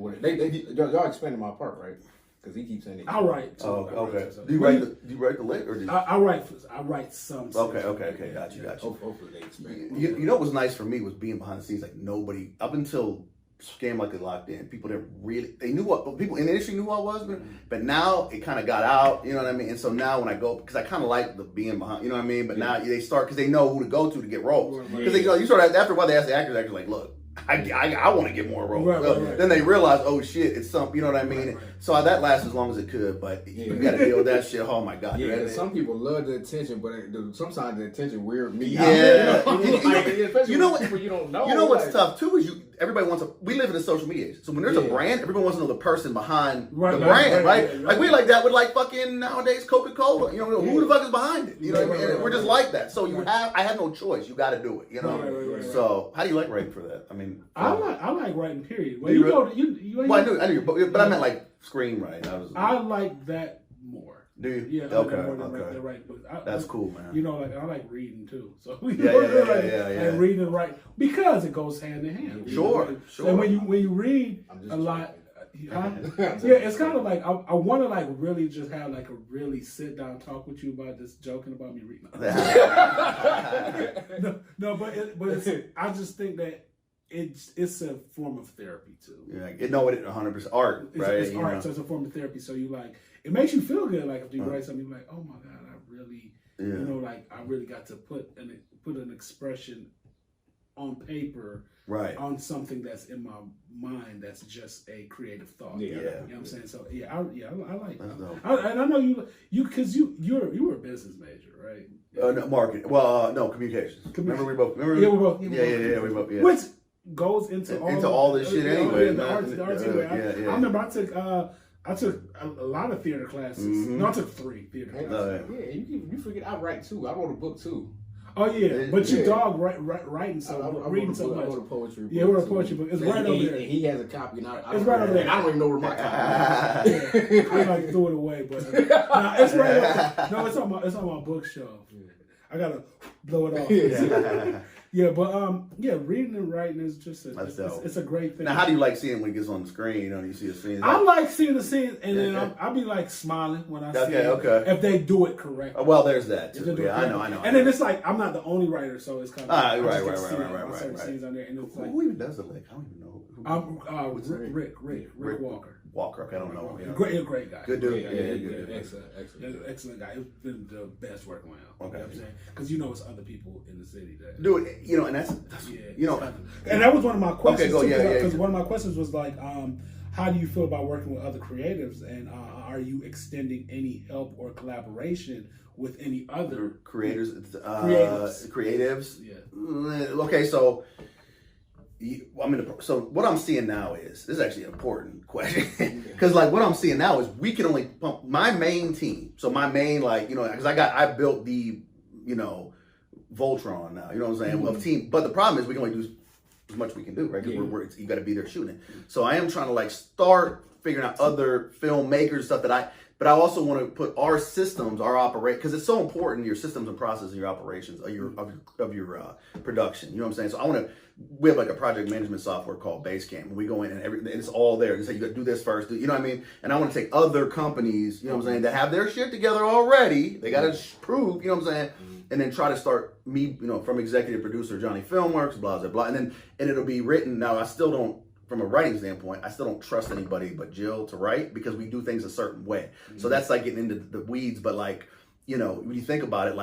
S3: y'all expanded my part, right? Because he keeps saying it.
S2: I write.
S4: Too. Oh, okay. Do you write the lick or do you?
S2: I write some.
S4: Okay. Got you.
S3: Hopefully they expand.
S4: You know what was nice for me was being behind the scenes. Like nobody up until. Scam like they locked in. People didn't really. They knew what people in the industry knew who I was, but now it kind of got out. You know what I mean? And so now when I go, because I kind of like the being behind. You know what I mean? But now they start because they know who to go to get roles. Because you start after a while they ask the actors like, look, I want to get more roles.
S2: Right.
S4: Then they realize, oh shit, it's something. You know what I mean? Right. So that lasts as long as it could, but you got to deal with that shit. Oh my god.
S3: Yeah. Some people love the attention, but sometimes the attention weird me.
S4: Yeah.
S3: You know what? People you don't know.
S4: You know what's tough too is everybody wants we live in the social media age. So when there's a brand, everyone wants to know the person behind the brand, right? Like we like that with like fucking nowadays Coca-Cola. You know, who the fuck is behind it? You know what I mean? We're just like that. So I have no choice. You got to do it. You know. Right. So how do you like writing for that? I mean,
S2: I like writing. Period. Well,
S4: I knew, but I meant like screenwriting.
S2: I like that more.
S4: Do you?
S2: Yeah.
S4: Okay.
S2: Write books.
S4: That's cool, man.
S2: You know, like I like reading too. So
S4: yeah.
S2: And reading and writing because it goes hand in hand.
S4: Sure.
S2: And when you read a lot. It's kind of like I want to like really just have like a really sit down talk with you about this joking about me reading. But I just think that it's a form of therapy too.
S4: Yeah, it 100% art, right?
S2: It's art, so it's a form of therapy. So you like it makes you feel good. Like if you write something, you're like, oh my god, I really, you know, like I really got to put an expression on paper.
S4: Right.
S2: On something that's in my mind that's just a creative thought.
S4: Yeah.
S2: You know what I'm saying? So I like that. And I know you because you were a business major, right?
S4: No, marketing. Well, no, communications. Remember we both.
S2: Yeah, we both.
S4: Yeah, we both. Yeah.
S2: Which goes into
S4: all this shit anyway.
S2: The arts anyway. I remember I took a lot of theater classes. Mm-hmm. No, I took 3 theater classes.
S3: You forget I write too. I wrote a book too.
S2: Oh yeah, but your dog writing reading so much.
S3: I wrote a poetry book.
S2: Yeah, I wrote a poetry book. It's right over there.
S3: He has a copy. And
S2: it's right over there.
S3: And I don't even know where my copy
S2: is. I like threw it away, but it's right over there. No, it's on my bookshelf. I gotta blow it off. Yeah, but reading and writing is just it's a great thing.
S4: Now, how do you like seeing when it gets on the screen? You know, you see a scene.
S2: I like seeing the scene, and then I'll be like smiling when I see it. Okay. If they do it correctly.
S4: Well, there's that too. Yeah, I know.
S2: And then it's like I'm not the only writer, so it's kind of
S4: right.
S2: Certain scenes on there, and it's like
S4: who even does the lick? I don't even know.
S2: Rick Walker.
S4: Okay, I don't know.
S2: Great guy.
S4: Good dude.
S2: Yeah. Excellent guy. It's been the best working with him. Okay. You know what I'm saying? Because it's other people in the city that
S4: do it. And that's
S2: and that was one of my questions.
S4: Okay,
S2: because one of my questions was like, how do you feel about working with other creatives, and are you extending any help or collaboration with any other
S4: creators? Creatives.
S2: Yeah.
S4: Okay, so. So what I'm seeing now is this is actually an important question because like what I'm seeing now is we can only pump my main team. So my main because I built the Voltron now. You know what I'm saying? Mm-hmm. Of team, but the problem is we can only do as much we can do, right? Because you got to be there shooting it. So I am trying to start figuring out other filmmakers stuff but I also want to put our systems, our operate, because it's so important, your systems and processes, your operations, of your production. You know what I'm saying? So we have like a project management software called Basecamp, and we go in and it's all there. They say you got to do this first, you know what I mean? And I want to take other companies, you know what I'm saying, that have their shit together already. They got to prove, you know what I'm saying, and then try to start me, from executive producer Johnny Filmworks, blah blah blah, and it'll be written. Now I still don't. From a writing standpoint, I still don't trust anybody but Jill to write because we do things a certain way. Mm-hmm. So that's like getting into the weeds. But when you think about it, we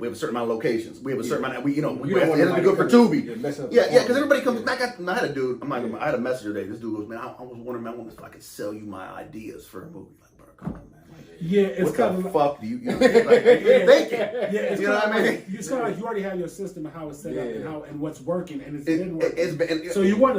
S4: have a certain amount of locations. We have a certain amount. We have to be good for Tubi. Because everybody comes back. I had a dude. I had a messenger today. This dude goes, man, I was wondering, man, if I could sell you my ideas for a movie. Like, bro, come on, man.
S2: Yeah, it's kind of
S4: fuck do you thinking?
S2: Yeah, you know what I mean. It's kind of like you already have your system and how it's set up and what's working, and it's been working. So you want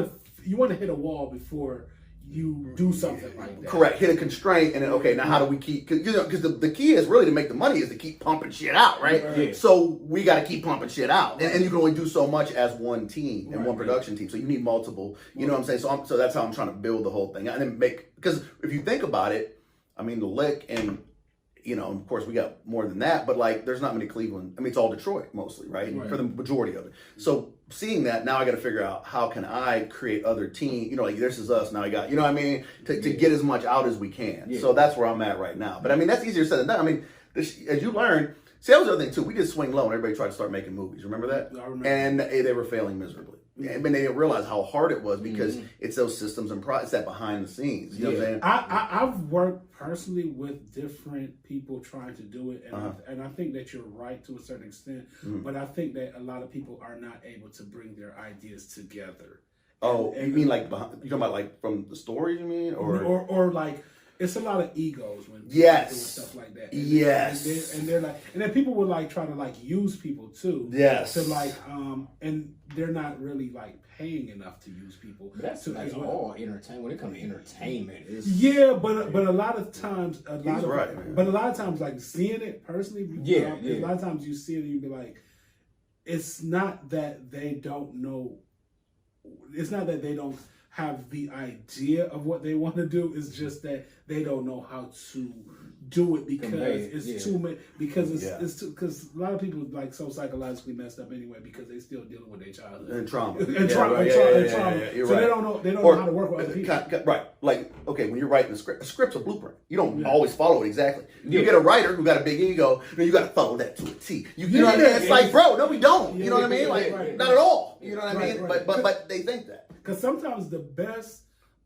S2: to hit a wall before you do something like that.
S4: Correct. Hit a constraint, and then now how do we keep? Because the key is really to make the money is to keep pumping shit out, right? Yeah. So we got to keep pumping shit out, and you can only do so much as one team and one production team. So you need multiple. You know what I'm saying? So that's how I'm trying to build the whole thing, and then because if you think about it. I mean, the lick and, of course we got more than that, but there's not many Cleveland. I mean, it's all Detroit mostly, right? For the majority of it. So seeing that, now I got to figure out how can I create other team, this is us. Now I got, to get as much out as we can. Yeah. So that's where I'm at right now. But I mean, that's easier said than done. I mean, as you learn, see, that was the other thing too. We did Swing Low and everybody tried to start making movies. Remember that?
S2: I remember.
S4: And they were failing miserably. I mean, they didn't realize how hard it was because it's those systems and it's that behind the scenes. You know what I'm saying?
S2: I've worked personally with different people trying to do it, and I think that you're right to a certain extent, but I think that a lot of people are not able to bring their ideas together.
S4: Oh, you mean like you talking about like from the stories? You mean
S2: or like it's a lot of egos when people
S4: yes
S2: do stuff like that. And they're like, and then people would like try to like use people too.
S4: Yes.
S2: To like and they're not really like paying enough to use people.
S3: But that's all entertainment. When it comes to entertainment,
S2: but a lot of times, a lot of times, like seeing it personally, a lot of times you see it and you be like, it's not that they don't know. It's not that they don't have the idea of what they want to do. It's just that they don't know how to do it because it's too much. Because because a lot of people like so psychologically messed up anyway because they still dealing with their childhood
S4: and trauma
S2: trauma. So they don't know how to work with other people.
S4: Right. Like, okay, when you're writing a script's a blueprint. You don't always follow it exactly. You get a writer who got a big ego, then you got to follow that to a T. You know what I mean? It's like, bro, no, we don't. You know what I mean? Like, not at all. You know what I mean? But they think that.
S2: Because sometimes the best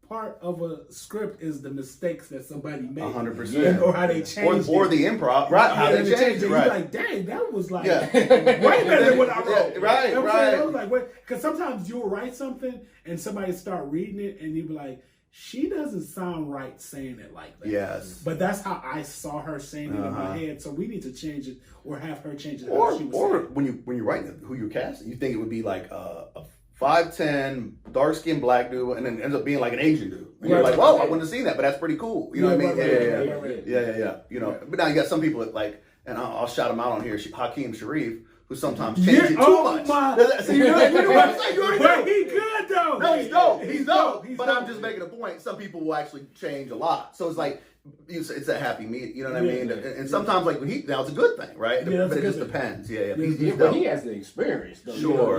S2: part of a script is the mistakes that somebody made.
S4: 100%.
S2: Or how they changed
S4: or the improv. Right. How they changed it.
S2: Right. You're like, dang, that was like way better than what I wrote.
S4: Right,
S2: you know
S4: right.
S2: I was like, wait. Because sometimes you'll write something and somebody start reading it and you'll be like, she doesn't sound right saying it like that.
S4: Yes.
S2: But that's how I saw her saying it in my head. So we need to change it or have her change it.
S4: Or when you're writing who you're casting, you think it would be like a 5'10", dark-skinned black dude, and then ends up being like an Asian dude. And you're like, whoa, I wouldn't have seen that, but that's pretty cool. You know what I mean? Yeah. You know, but now you got some people that like, and I'll shout him out on here, Hakeem Sharif, who sometimes changes it too much. So you know what I'm saying? You already know.
S2: But he good though.
S4: No, he's dope. He's dope. But I'm just making a point. Some people will actually change a lot. So it's like, it's a happy meet, you know what I mean? And sometimes, like, now it's a good thing, right?
S2: Yeah,
S4: but it just depends.
S3: But he has the experience, though.
S4: Sure.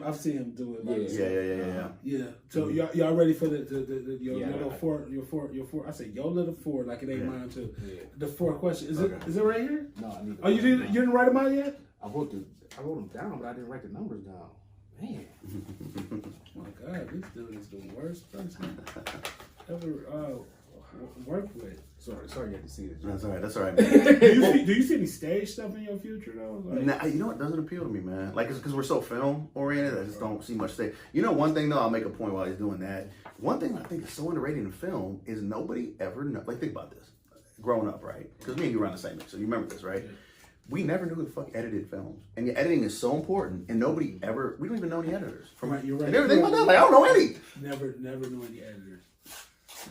S2: I've seen him do it.
S4: Yeah.
S2: So y'all ready for your little four? I say your little four, like it ain't mine too. The 4 questions. Is it right here?
S3: No, I need.
S2: Oh, you didn't write them out yet?
S3: I wrote them down, but I didn't write the numbers down. Man.
S2: Oh my God, this dude is the worst person ever worked with.
S3: Sorry you had to see this.
S4: That's all right, man.
S2: Do you see any stage stuff in your future though? Like,
S4: nah, you know what doesn't appeal to me, man. Like, it's because we're so film oriented. I just don't see much stage. You know, one thing though, I'll make a point while he's doing that. One thing I think is so underrated in film is nobody ever like, think about this. Growing up, right? Because me and you were on the same age, so you remember this, right? We never knew who the fuck edited films. And the editing is so important, and we don't even know any editors.
S2: You're right.
S4: And everything like that, like, I don't know any.
S2: Never knew any editors.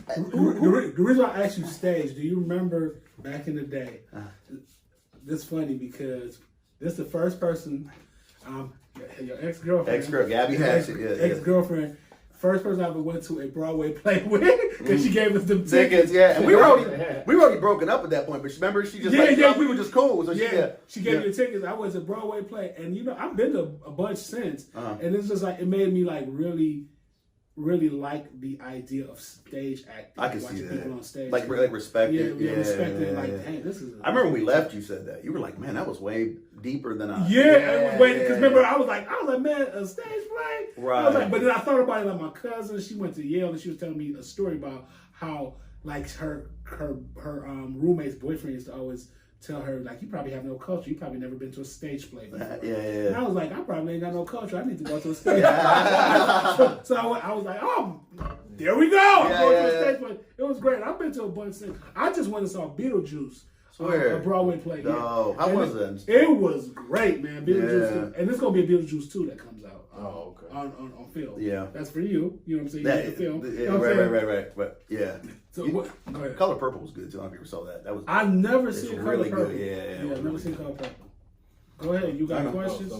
S2: The reason I asked you stage, do you remember back in the day? This is funny because this is the first person, your ex-girlfriend.
S4: Gabby Hatchett,
S2: ex-girlfriend. First person I ever went to a Broadway play with because she gave us them tickets.
S4: Yeah, and we were already broken up at that point. But remember, she just we were just cool. So
S2: she gave me the tickets. I was a Broadway play, and you know I've been to a bunch since, and it's just like it made me like really like the idea of stage acting.
S4: I can see that.
S2: People on stage,
S4: like respect it.
S2: Yeah, respect it. Like, hey, this is.
S4: I remember when we left. You said that you were like, man, that was way deeper than I.
S2: Because remember I was like, man, a stage play.
S4: Right.
S2: I was like, but then I thought about it. Like my cousin, she went to Yale, and she was telling me a story about how like her roommate's boyfriend used to always tell her, like, you probably have no culture. You probably never been to a stage play before. And I was like, I probably ain't got no culture. I need to go to a stage play. So I was like, oh, there we go. I'm going to a stage play. It was great. I've been to a bunch of things. I just went and saw Beetlejuice. A Broadway play.
S4: No, how was it?
S2: It was great, man. Beetlejuice, and there's gonna be a Beetlejuice 2 that comes out.
S3: Oh, okay.
S2: On film.
S4: Yeah,
S2: that's for you. You know what I'm saying? You get the film.
S4: You know right. But yeah.
S2: So what? Go ahead.
S4: Color Purple was good too. I don't know if you ever saw that. That was.
S2: I've never seen
S4: really
S2: Color Purple.
S4: Good. Yeah.
S2: I've never seen Color Purple. Go ahead. You got questions?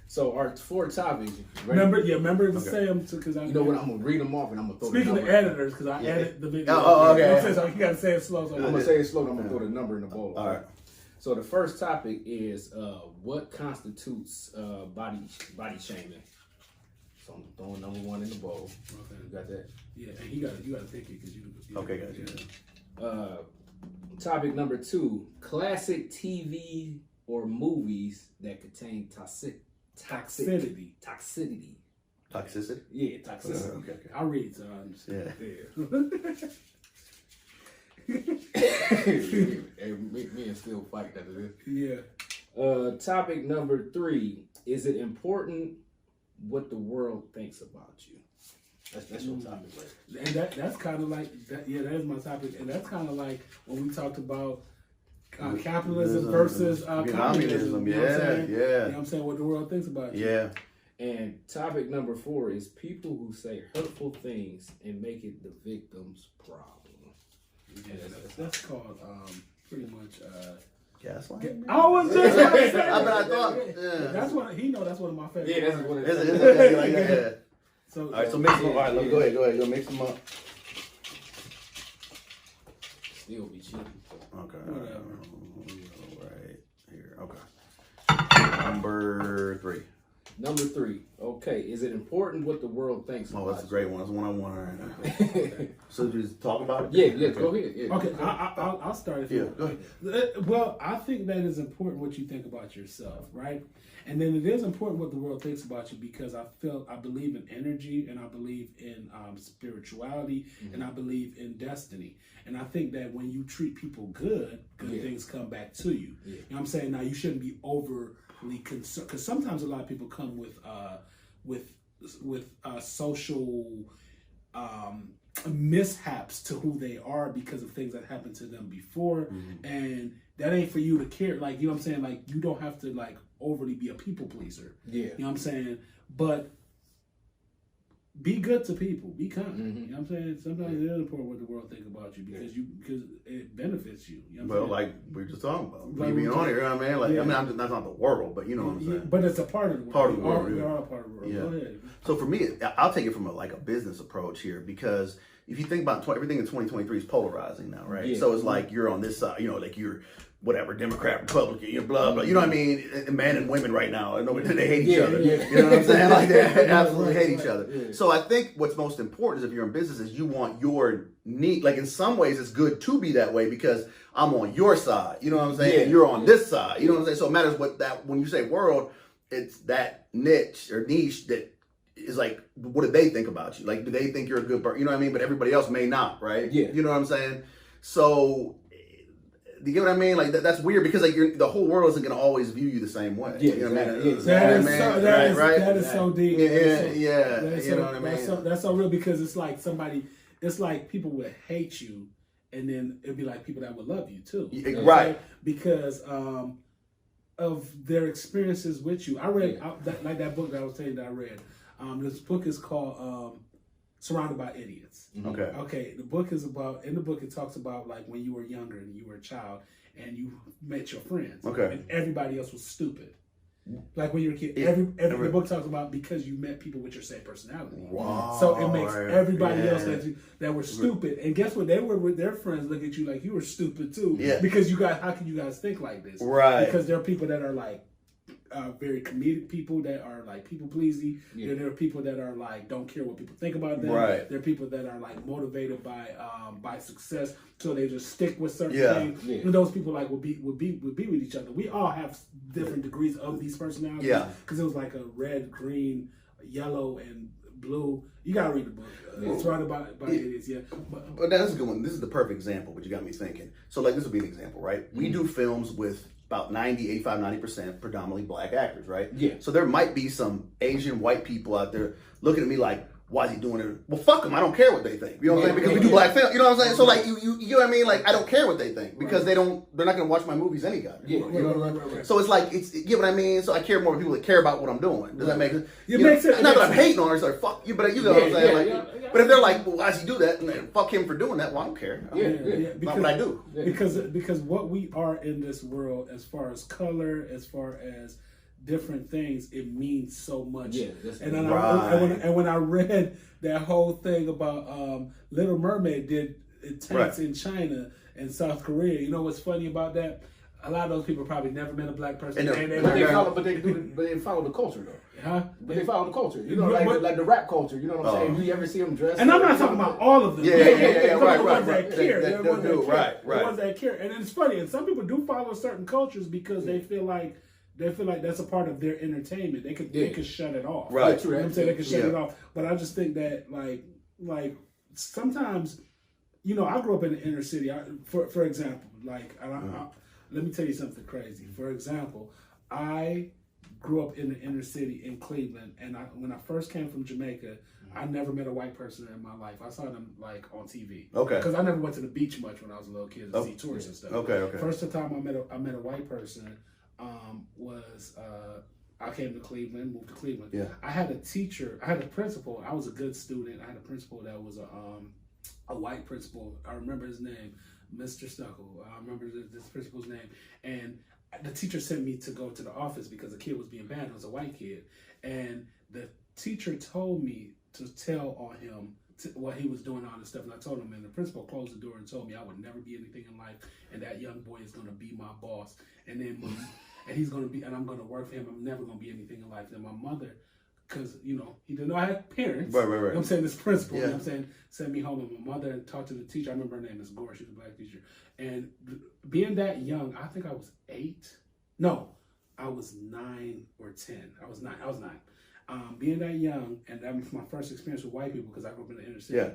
S3: So our 4 topics.
S2: Remember to say them because
S3: you know what? I'm gonna read them off and I'm gonna throw.
S2: Speaking
S3: the
S2: of editors, because I edit the video.
S4: Okay.
S2: So you gotta say it slow. So
S3: I'm gonna say it slow. And I'm gonna throw the number in the bowl.
S4: All right.
S3: So the first topic is what constitutes body shaming. So I'm throwing number 1 in the bowl. Okay. You got that?
S2: Yeah, and you gotta pick it because you.
S4: Okay, gotcha.
S3: Topic number 2: classic TV or movies that contain
S2: Toxicity.
S4: Toxicity?
S2: Yeah, toxicity.
S4: Okay.
S2: I read, so I understand.
S3: And me and still fight that it is.
S2: Yeah.
S3: Topic number 3. Is it important what the world thinks about you? That's your topic, right?
S2: And that's kind of like that. Yeah, that is my topic, and that's kind of like when we talked about capitalism versus communism.
S4: Yeah,
S2: you know what I'm saying?
S4: yeah.
S2: You know what I'm saying? What the world thinks about you.
S4: Yeah.
S3: And topic number 4 is people who say hurtful things and make it the victim's problem.
S2: Yeah, that's called pretty much.
S4: Gaslighting?
S2: I was just about to say
S4: I
S2: that.
S4: thought.
S2: That's one. He know that's one of my favorites.
S3: Yeah, that's what it
S4: Is
S3: is.
S4: it like that? Yeah.
S2: So,
S4: All right, so mix them up. All right, go ahead. Go mix them up.
S3: Still be cheating.
S4: Okay.
S2: Whatever.
S4: Right here. Okay. Number 3.
S3: Number 3. Okay, is it important what the world thinks about
S4: Oh, that's a great one. That's one I want right now. So just talk about it?
S3: Yeah, go ahead. Yeah.
S2: Okay, I'll start. If you
S4: go
S2: ahead. Well, I think that it's important what you think about yourself, right? And then it is important what the world thinks about you because I believe in energy and I believe in spirituality and I believe in destiny. And I think that when you treat people good things come back to you.
S3: Yeah.
S2: You know what I'm saying? Now, you shouldn't be overly concerned because sometimes a lot of people come with social mishaps to who they are because of things that happened to them before, and that ain't for you to care. Like, you know what I'm saying? Like, you don't have to like overly be a people pleaser.
S3: Yeah.
S2: You know what I'm saying? But be good to people. Be kind. You know what I'm saying? Sometimes it is important what the world think about you because it benefits you. You know what I'm saying?
S4: Like we were just talking about.
S2: Like
S4: being on here, you know what I mean? Like,
S2: yeah.
S4: I mean, that's not the world, but you know what I'm saying?
S2: But it's a part of the world.
S4: Part of the world,
S2: We
S4: yeah.
S2: are a part of the world.
S4: Yeah.
S2: Go ahead.
S4: So for me, I'll take it from a business approach here because if you think about everything in 2023 is polarizing now, right?
S3: Yeah.
S4: So it's like you're on this side, you know, like you're whatever, Democrat, Republican, you know, blah, blah. You know what I mean? Men and women right now, they hate each other.
S2: Yeah.
S4: You know what I'm saying? Like they absolutely hate each
S2: right.
S4: other.
S3: Yeah.
S4: So I think what's most important is if you're in business is you want your need, like in some ways it's good to be that way because I'm on your side. You know what I'm saying?
S3: Yeah.
S4: And you're on this side. You know what I'm saying? So it matters when you say world, it's that niche that is like, what do they think about you? Like, do they think you're a good person? You know what I mean? But everybody else may not, right?
S3: Yeah.
S4: You know what I'm saying? So, do you get what I mean? Like, that's weird because like the whole world isn't going to always view you the same way.
S3: Yeah,
S4: You know what I mean?
S3: exactly.
S2: That is so deep.
S4: Yeah,
S2: That is
S4: you
S2: so,
S4: know what I mean?
S2: That's so real because it's like people would hate you and then it'd be like people that would love you too.
S4: Right.
S2: Because of their experiences with you. I read like that book that I was telling you that I read. This book is called Surrounded by Idiots. Okay. The book is about, in the book it talks about like when you were younger and you were a child and you met your friends.
S4: Okay.
S2: And everybody else was stupid. Like when you were a kid,
S4: Yeah.
S2: the book talks about because you met people with your same personality.
S4: Wow.
S2: So it makes everybody else
S4: Yeah.
S2: that were stupid. And guess what? They were with their friends look at you like you were stupid too.
S4: Yeah.
S2: Because how can you guys think like this?
S4: Right.
S2: Because there are people that are like very comedic people that are like people pleasing.
S3: Yeah.
S2: There are people that are like don't care what people think about them.
S4: Right.
S2: There are people that are like motivated by success, so they just stick with certain
S4: Yeah.
S2: things.
S3: Yeah.
S2: And those people like would be with each other. We all have different degrees of these personalities.
S4: Yeah.
S2: Because it was like a red, green, yellow, and blue. You gotta read the book. It's right about idiots. Yeah.
S4: But that's a good one. This is the perfect example, but you got me thinking. So like this would be an example, right? We do films with about 90% predominantly black actors, right?
S3: Yeah.
S4: So there might be some Asian white people out there looking at me like, why is he doing it? Well, fuck them. I don't care what they think. You know what I'm saying? Because we do black film. You know what I'm saying? So like, you know what I mean? Like, I don't care what they think because they're not going to watch my movies any goddamn.
S3: Yeah.
S4: You know what I mean?
S2: Right.
S4: So it's like, you get what I mean? So I care more about people that care about what I'm doing. Does that make sense?
S2: It makes sense.
S4: Not that I'm hating on her, so fuck you, but you know what I'm saying?
S3: Yeah.
S4: But if they're like, well, why does he do that? And then, fuck him for doing that. Well, I don't care.
S3: Yeah.
S4: Not what I do.
S2: Because what we are in this world, as far as color, as far as different things, it means so much.
S3: Yeah,
S2: and then when I read that whole thing about Little Mermaid did tanks in China and South Korea, you know what's funny about that? A lot of those people probably never met a black person.
S3: But they follow the culture though.
S2: Huh?
S3: But they follow the culture. You know, like the rap culture. You know what I'm saying? Do you ever see them dressed?
S2: And I'm not talking about all of them.
S4: Yeah, right.
S2: The ones that care. The ones
S4: Right.
S2: that care. And it's funny. And some people do follow certain cultures because they feel like they feel like that's a part of their entertainment. They could shut it off.
S4: Right.
S2: You know what I'm saying? They could shut it off. But I just think that like sometimes, you know, I grew up in the inner city. For example, like let me tell you something crazy. For example, I grew up in the inner city in Cleveland, and when I first came from Jamaica, I never met a white person in my life. I saw them like on TV.
S4: Okay.
S2: Because I never went to the beach much when I was a little kid to see tourists and stuff.
S4: Okay.
S2: First time I met a white person was I came to Cleveland, moved to Cleveland.
S4: Yeah.
S2: I had a principal. I was a good student. I had a principal that was a white principal. I remember his name, Mr. Stuckle. I remember this principal's name. And the teacher sent me to go to the office because the kid was being bad. It was a white kid. And the teacher told me to tell on him what he was doing, all this stuff. And I told him, and the principal closed the door and told me I would never be anything in life. And that young boy is going to be my boss. And then, and he's going to be, and I'm going to work for him. I'm never going to be anything in life. Then my mother, because, you know, he didn't know I had parents.
S4: Right.
S2: You know what I'm saying? This principal, you know what I'm saying, sent me home, and my mother talked to the teacher. I remember her name is Gore. She's a black teacher. And being that young, I think I was 8. No, I was 9 or 10. I was 9. Being that young, and that was my first experience with white people because I grew up in the inner city. Yeah.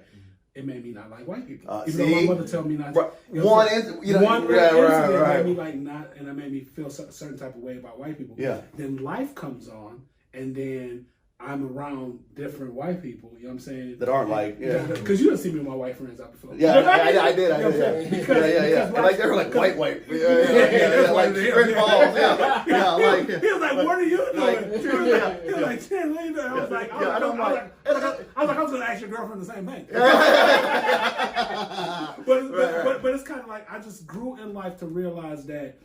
S2: It made me not like white people. Even though my mother told me not to. One incident made me like not, and it made me feel a certain type of way about white people.
S4: Yeah.
S2: Then life comes on, and then I'm around different white people, you know what I'm saying?
S4: That aren't like,
S2: because you didn't see me with my white friends out before.
S4: Yeah, I did. Because like, they were like white. Like, straight balls. Like, he was like, what are you doing? He was like, Tim, what are you doing? I was like, I was going to ask your girlfriend the same thing. But it's kind of like, I just grew in life to realize that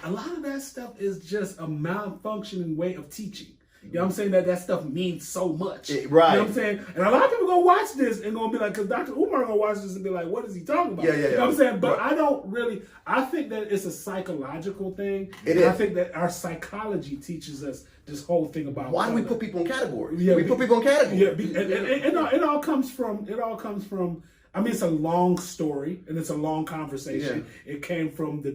S4: a lot of that stuff is just a malfunctioning way of teaching. You know what I'm saying? That stuff means so much. Right. You know what I'm saying? And a lot of people gonna watch this and gonna be like, because Dr. Umar gonna watch this and be like, what is he talking about? You know what I'm saying? But I think that it's a psychological thing. I think that our psychology teaches us this whole thing about why do we put people in categories? We put people in categories.
S2: It all comes from, I mean, it's a long story and it's a long conversation. Yeah. It came from the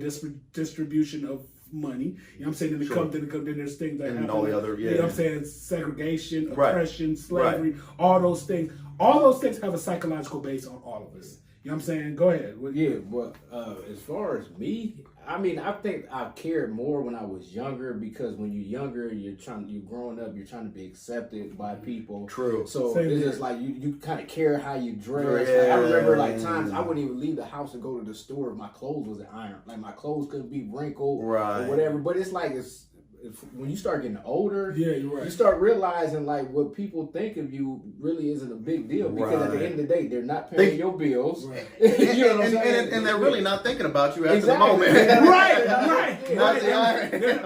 S2: distribution of money, you know what I'm saying? Then there's things that happen. All the other, you know what I'm saying? Segregation, oppression, slavery, all those things. All those things have a psychological base on all of us. You know what I'm saying? Go ahead.
S3: As far as me, I mean, I think I cared more when I was younger because when you're younger, you're growing up, you're trying to be accepted by people.
S4: True.
S3: So it's just like you kind of care how you dress. Like, I remember times I wouldn't even leave the house and go to the store if my clothes wasn't ironed. Like my clothes couldn't be wrinkled or whatever. But it's like when you start getting older, you start realizing like what people think of you really isn't a big deal because at the end of the day, they're not paying your bills.
S4: You know what I'm saying? And they're really not thinking about you after the moment.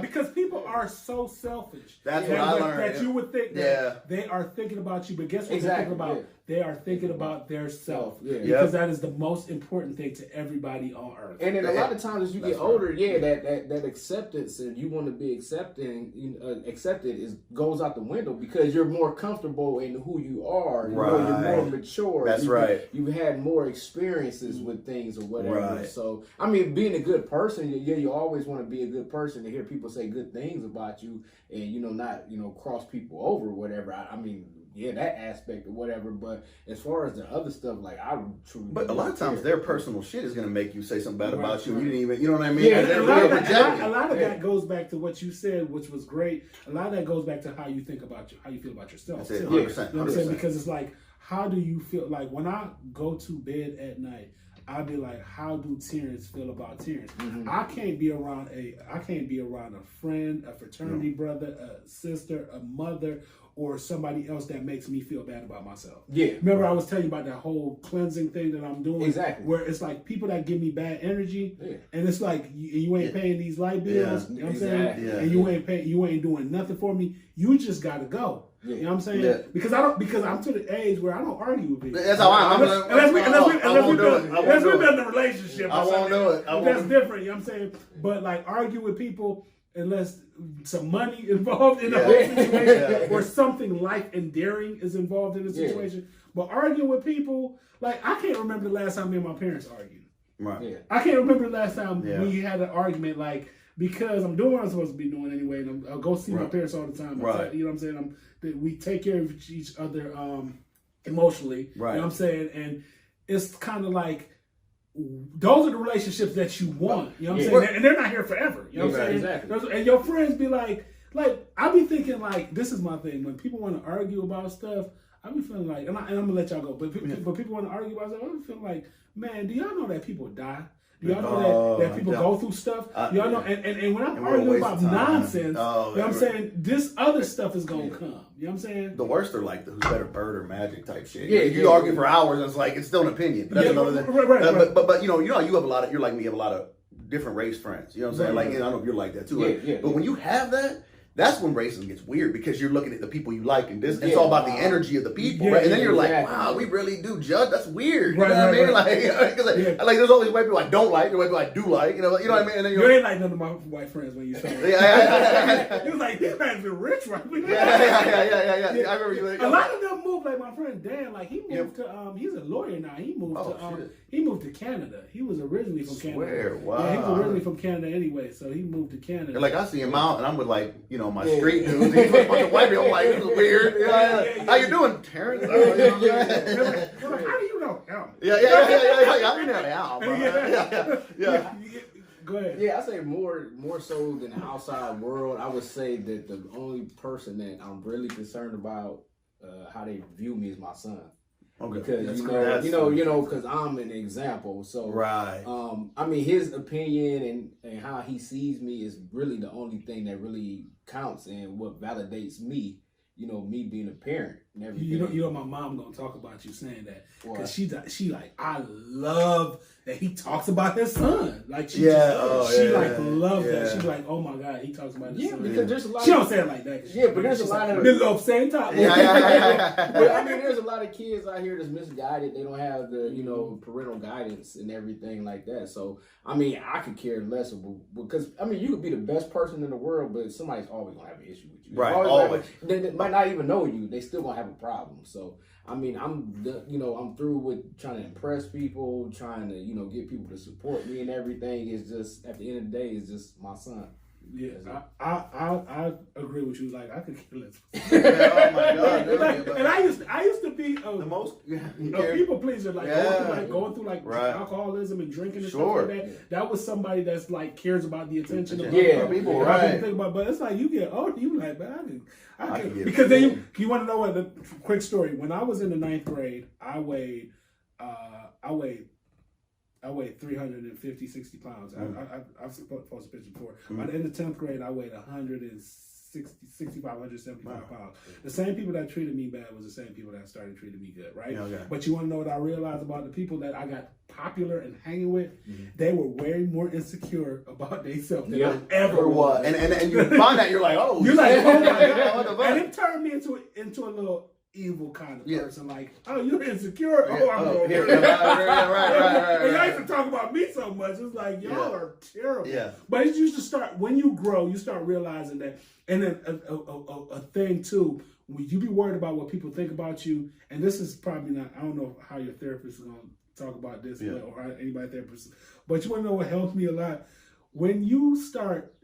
S2: Because people are so selfish.
S4: That's what I learned.
S2: That you would think that they are thinking about you, but guess what they're thinking about? They are thinking about their self. Because that is the most important thing to everybody on earth.
S3: And then a lot of times as you get older, that acceptance and you want to be accepted goes out the window because you're more comfortable in who you are. You know, you're more mature.
S4: That's
S3: You've had more experiences with things or whatever. So, I mean, being a good person, you always want to be a good person to hear people say good things about you and, not, cross people over or whatever. I mean, that aspect or whatever. But as far as the other stuff, like I truly.
S4: But a lot of times their personal shit is gonna make you say something bad about you. You didn't even, you know what I mean?
S2: Yeah, a lot of that goes back to what you said, which was great. A lot of that goes back to how you think about how you feel about yourself.
S4: That's it, 100%.
S2: You know what I'm saying? Because it's like, how do you feel? Like when I go to bed at night, I'll be like, how do Terrence feel about Terrence? Mm-hmm. I can't be around a friend, a fraternity brother, a sister, a mother, or somebody else that makes me feel bad about myself. Yeah. Remember I was telling you about that whole cleansing thing that I'm doing?
S3: Exactly.
S2: Where it's like people that give me bad energy, and it's like you ain't paying these light bills, you know what I'm saying? Yeah. And you ain't doing nothing for me. You just gotta go. Yeah. You know what I'm saying? Yeah. Because I'm to the age where I don't argue with people.
S4: That's how
S2: unless we've been in a relationship.
S4: I won't do it.
S2: That's different, you know what I'm saying? But like argue with people unless some money involved in the whole situation or something life endearing is involved in the situation. But arguing with people, like I can't remember the last time me and my parents argued.
S4: Right. Yeah.
S2: I can't remember the last time we had an argument like because I'm doing what I'm supposed to be doing anyway, and I'll go see my parents all the time.
S4: Right.
S2: You know what I'm saying? We take care of each other emotionally.
S4: Right.
S2: You know what I'm saying? And it's kind of like, those are the relationships that you want. You know what I'm saying? And they're not here forever. You know what I'm saying? Exactly. And your friends be like I be thinking like, this is my thing. When people want to argue about stuff, I be feeling like, and I'm gonna let y'all go, but people want to argue about stuff, I be feeling like, man, do y'all know that people die? Do y'all know that people go through stuff? Y'all know, and when I'm arguing about nonsense, you know what I'm saying? This other stuff is gonna come. You know what I'm saying?
S4: The worst are like the who's better, bird or magic type shit. Yeah, you argue for hours, and it's like it's still an opinion. But that's another thing. Right. But you have a lot of, you're like me, you have a lot of different race friends. You know what I'm saying? Like, I don't know if you're like that too. But when you have that, that's when racism gets weird, because you're looking at the people you like, and it's all about the energy of the people, right? And then you're like, wow, we really do judge. That's weird. You know what I mean? Like, there's always white people I don't like, and white people I do like. You know what I mean? And then
S2: you ain't like none of my white friends when you said it. You was like, this man's been rich, right?
S4: Yeah. I remember you.
S2: A lot of them moved, like my friend Dan. Like he moved to he's a lawyer now. He moved to Canada. He was originally from Canada.
S4: Wow.
S2: Yeah, he was originally from Canada anyway, so he moved to Canada.
S4: Like I see him out, and I'm with like, my street dudes. He's with a bunch of white people. I'm like, this is weird. How you doing, Terrence?
S2: They're like, how do you know him?
S4: Yeah. I know him. Yeah.
S2: Go ahead.
S3: Yeah, I say more so than the outside world. I would say that the only person that I'm really concerned about how they view me is my son. Okay. Because because I'm an example. So
S4: right.
S3: I mean, his opinion and how he sees me is really the only thing that really counts and what validates me. Me being a parent and everything.
S2: You know, my mom gonna talk about you saying that, because she like, I love that he talks about his son. Like she love that. She's like, oh my God, he talks about his son.
S3: Because there's a lot.
S2: She don't say it like that.
S3: But there's a lot of
S2: the same time.
S3: But I mean, there's a lot of kids out here that's misguided. They don't have the parental guidance and everything like that. So I mean, I could care less because I mean, you could be the best person in the world, but somebody's always gonna have an issue with you.
S4: Right. Always.
S3: They might not even know you. They still gonna have a problem. So I mean, I'm through with trying to impress people, trying to get people to support me and everything. It's just at the end of the day, it's just my son.
S2: Yeah, I agree with you. Like, I could care less.
S4: Oh my God!
S2: And I used to be
S4: the most
S2: people pleaser. Like going through alcoholism and drinking and stuff like that. That was somebody that's like cares about the attention of
S4: people. Right.
S2: Think about, but it's like you get older, you like, man, I can because then you want to know what the quick story. When I was in the 9th grade, I weighed 350, 60 pounds. I've posted a picture before. By the end of 10th grade, I weighed 65, 175 pounds. The same people that treated me bad was the same people that started treating me good, right? But you want to know what I realized about the people that I got popular and hanging with? They were way more insecure about themselves than I ever was.
S4: And you find that, you're like, oh.
S2: You're like, oh my God. What the fuck? And it turned me into a little evil kind of person, like, oh, you're insecure. Oh, I'm over here. Right. And y'all used to talk about me so much. It's like, y'all are terrible. Yeah. But it used to start, when you grow, you start realizing that. And then a thing too, when you be worried about what people think about you, and this is probably not, I don't know how your therapist is going to talk about this, or anybody therapist, but you want to know what helped me a lot? When you start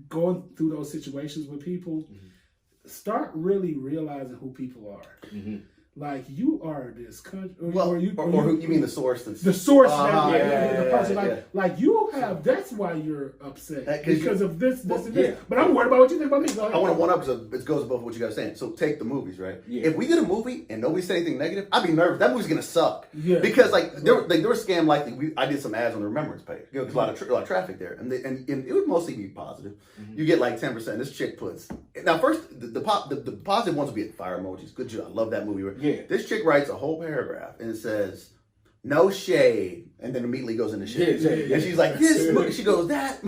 S2: going through those situations with people, start really realizing who people are. Like, you are this country, or you
S4: mean the source?
S2: The source, the person. Like you have. That's why you're upset because of this, and this. But I'm worried about what you think about me.
S4: I want to one up because it goes above what you guys are saying. So take the movies, right? Yeah. If we did a movie and nobody said anything negative, I'd be nervous. That movie's gonna suck. Yeah. Because there were scam likely. I did some ads on the remembrance page. There's a lot of traffic there, and it would mostly be positive. You get like 10%. This chick puts now first the positive ones would be fire emojis. Good job. I love that movie. Yeah. This chick writes a whole paragraph and it says, "No shade," and then immediately goes into shade. And she's like, "This movie," she goes, that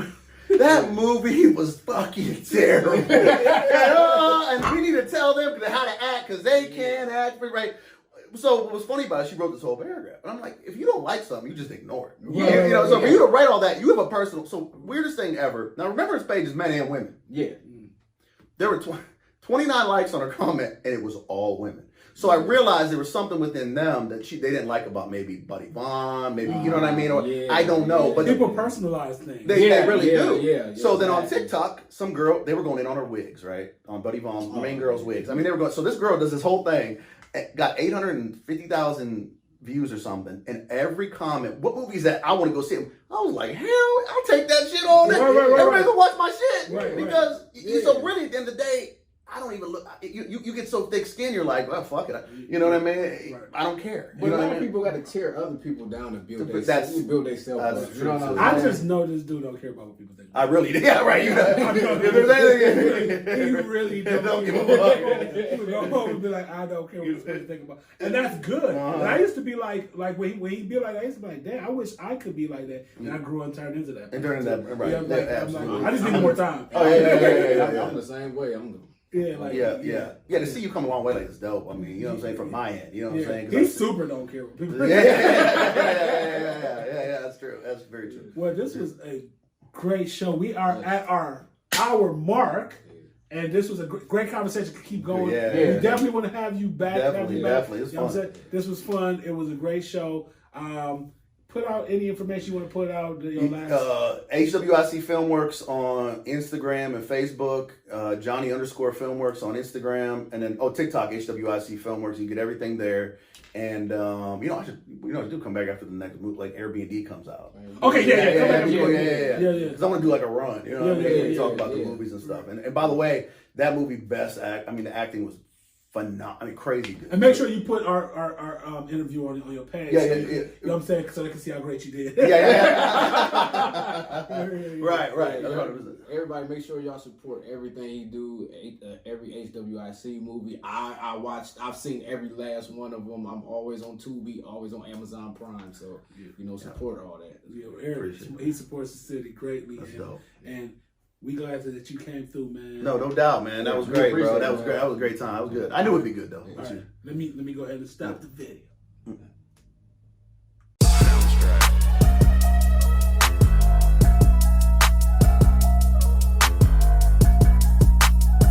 S4: movie was fucking terrible. And we need to tell them how to act because they can't act right. So what was funny about it, she wrote this whole paragraph. And I'm like, if you don't like something, you just ignore it. So for you to write all that, you have a personal, so weirdest thing ever. Now remember, this page is men and women. Yeah. There were 29 likes on her comment and it was all women. So I realized there was something within them that they didn't like about maybe Buddy Vaughn, maybe you know what I mean, or I don't know. But
S2: people personalize things.
S4: They really do.
S3: Yeah,
S4: so then on TikTok, some girl, they were going in on her wigs, right? On Buddy Vaughn's main girl's wigs. I mean, they were going. So this girl does this whole thing, got 850,000 views or something, and every comment, what movie is that? I want to go see it. I was like, hell, I'll take that shit on. Everybody go watch my shit because so really at the end of the day, I don't even look. You get so thick skin, you're like, well, fuck it. You know what I mean? I don't care.
S3: But a lot of people got to tear other people down to build themselves up. You know what I'm saying?
S2: I just know this dude don't care about what people think.
S4: I really do. Yeah, right. You know,
S2: he really don't give a fuck. He would go home and be like, I don't care what people think about. And that's good. And I used to be like when he'd be like that, I used to be like, damn, I wish I could be like that. And I grew and turned into that.
S4: And turned into that, right.
S2: Absolutely. I just need more time.
S4: Oh, yeah.
S3: I'm the same way.
S4: To see you come a long way like it's dope. I mean, you know what I'm saying, from my end, you know what I'm saying?
S2: He super don't care what people think.
S4: Yeah, that's true. That's very true.
S2: Well, this was a great show. We are at our hour mark, and this was a great conversation to keep going. We definitely want to have you back.
S4: Definitely. It's fun.
S2: This was fun. It was a great show. Put out any information you want to put out.
S4: HWIC Filmworks on Instagram and Facebook. Johnny_Filmworks on Instagram, and then TikTok HWIC Filmworks. You get everything there. And I should come back after the next movie, like Airbnb comes out.
S2: Okay,
S4: yeah. Because I want to do like a run. You know what I mean? Talk about the movies and stuff. And by the way, that movie the acting was phenomenal. I mean, crazy good.
S2: And make sure you put our interview on your page.
S4: Yeah.
S2: You know what I'm saying? So they can see how great you did.
S4: Right.
S3: Everybody, make sure y'all support everything he do. Every HWIC movie. I've seen every last one of them. I'm always on Tubi, always on Amazon Prime. So support all that.
S2: Eric, he supports the city greatly.
S4: That's dope.
S2: And we glad that you came through, man.
S4: No doubt, man. That was great, bro. That was great. That was a great time. That was good. I knew it'd be good though.
S2: All right. Let me go ahead and stop the video.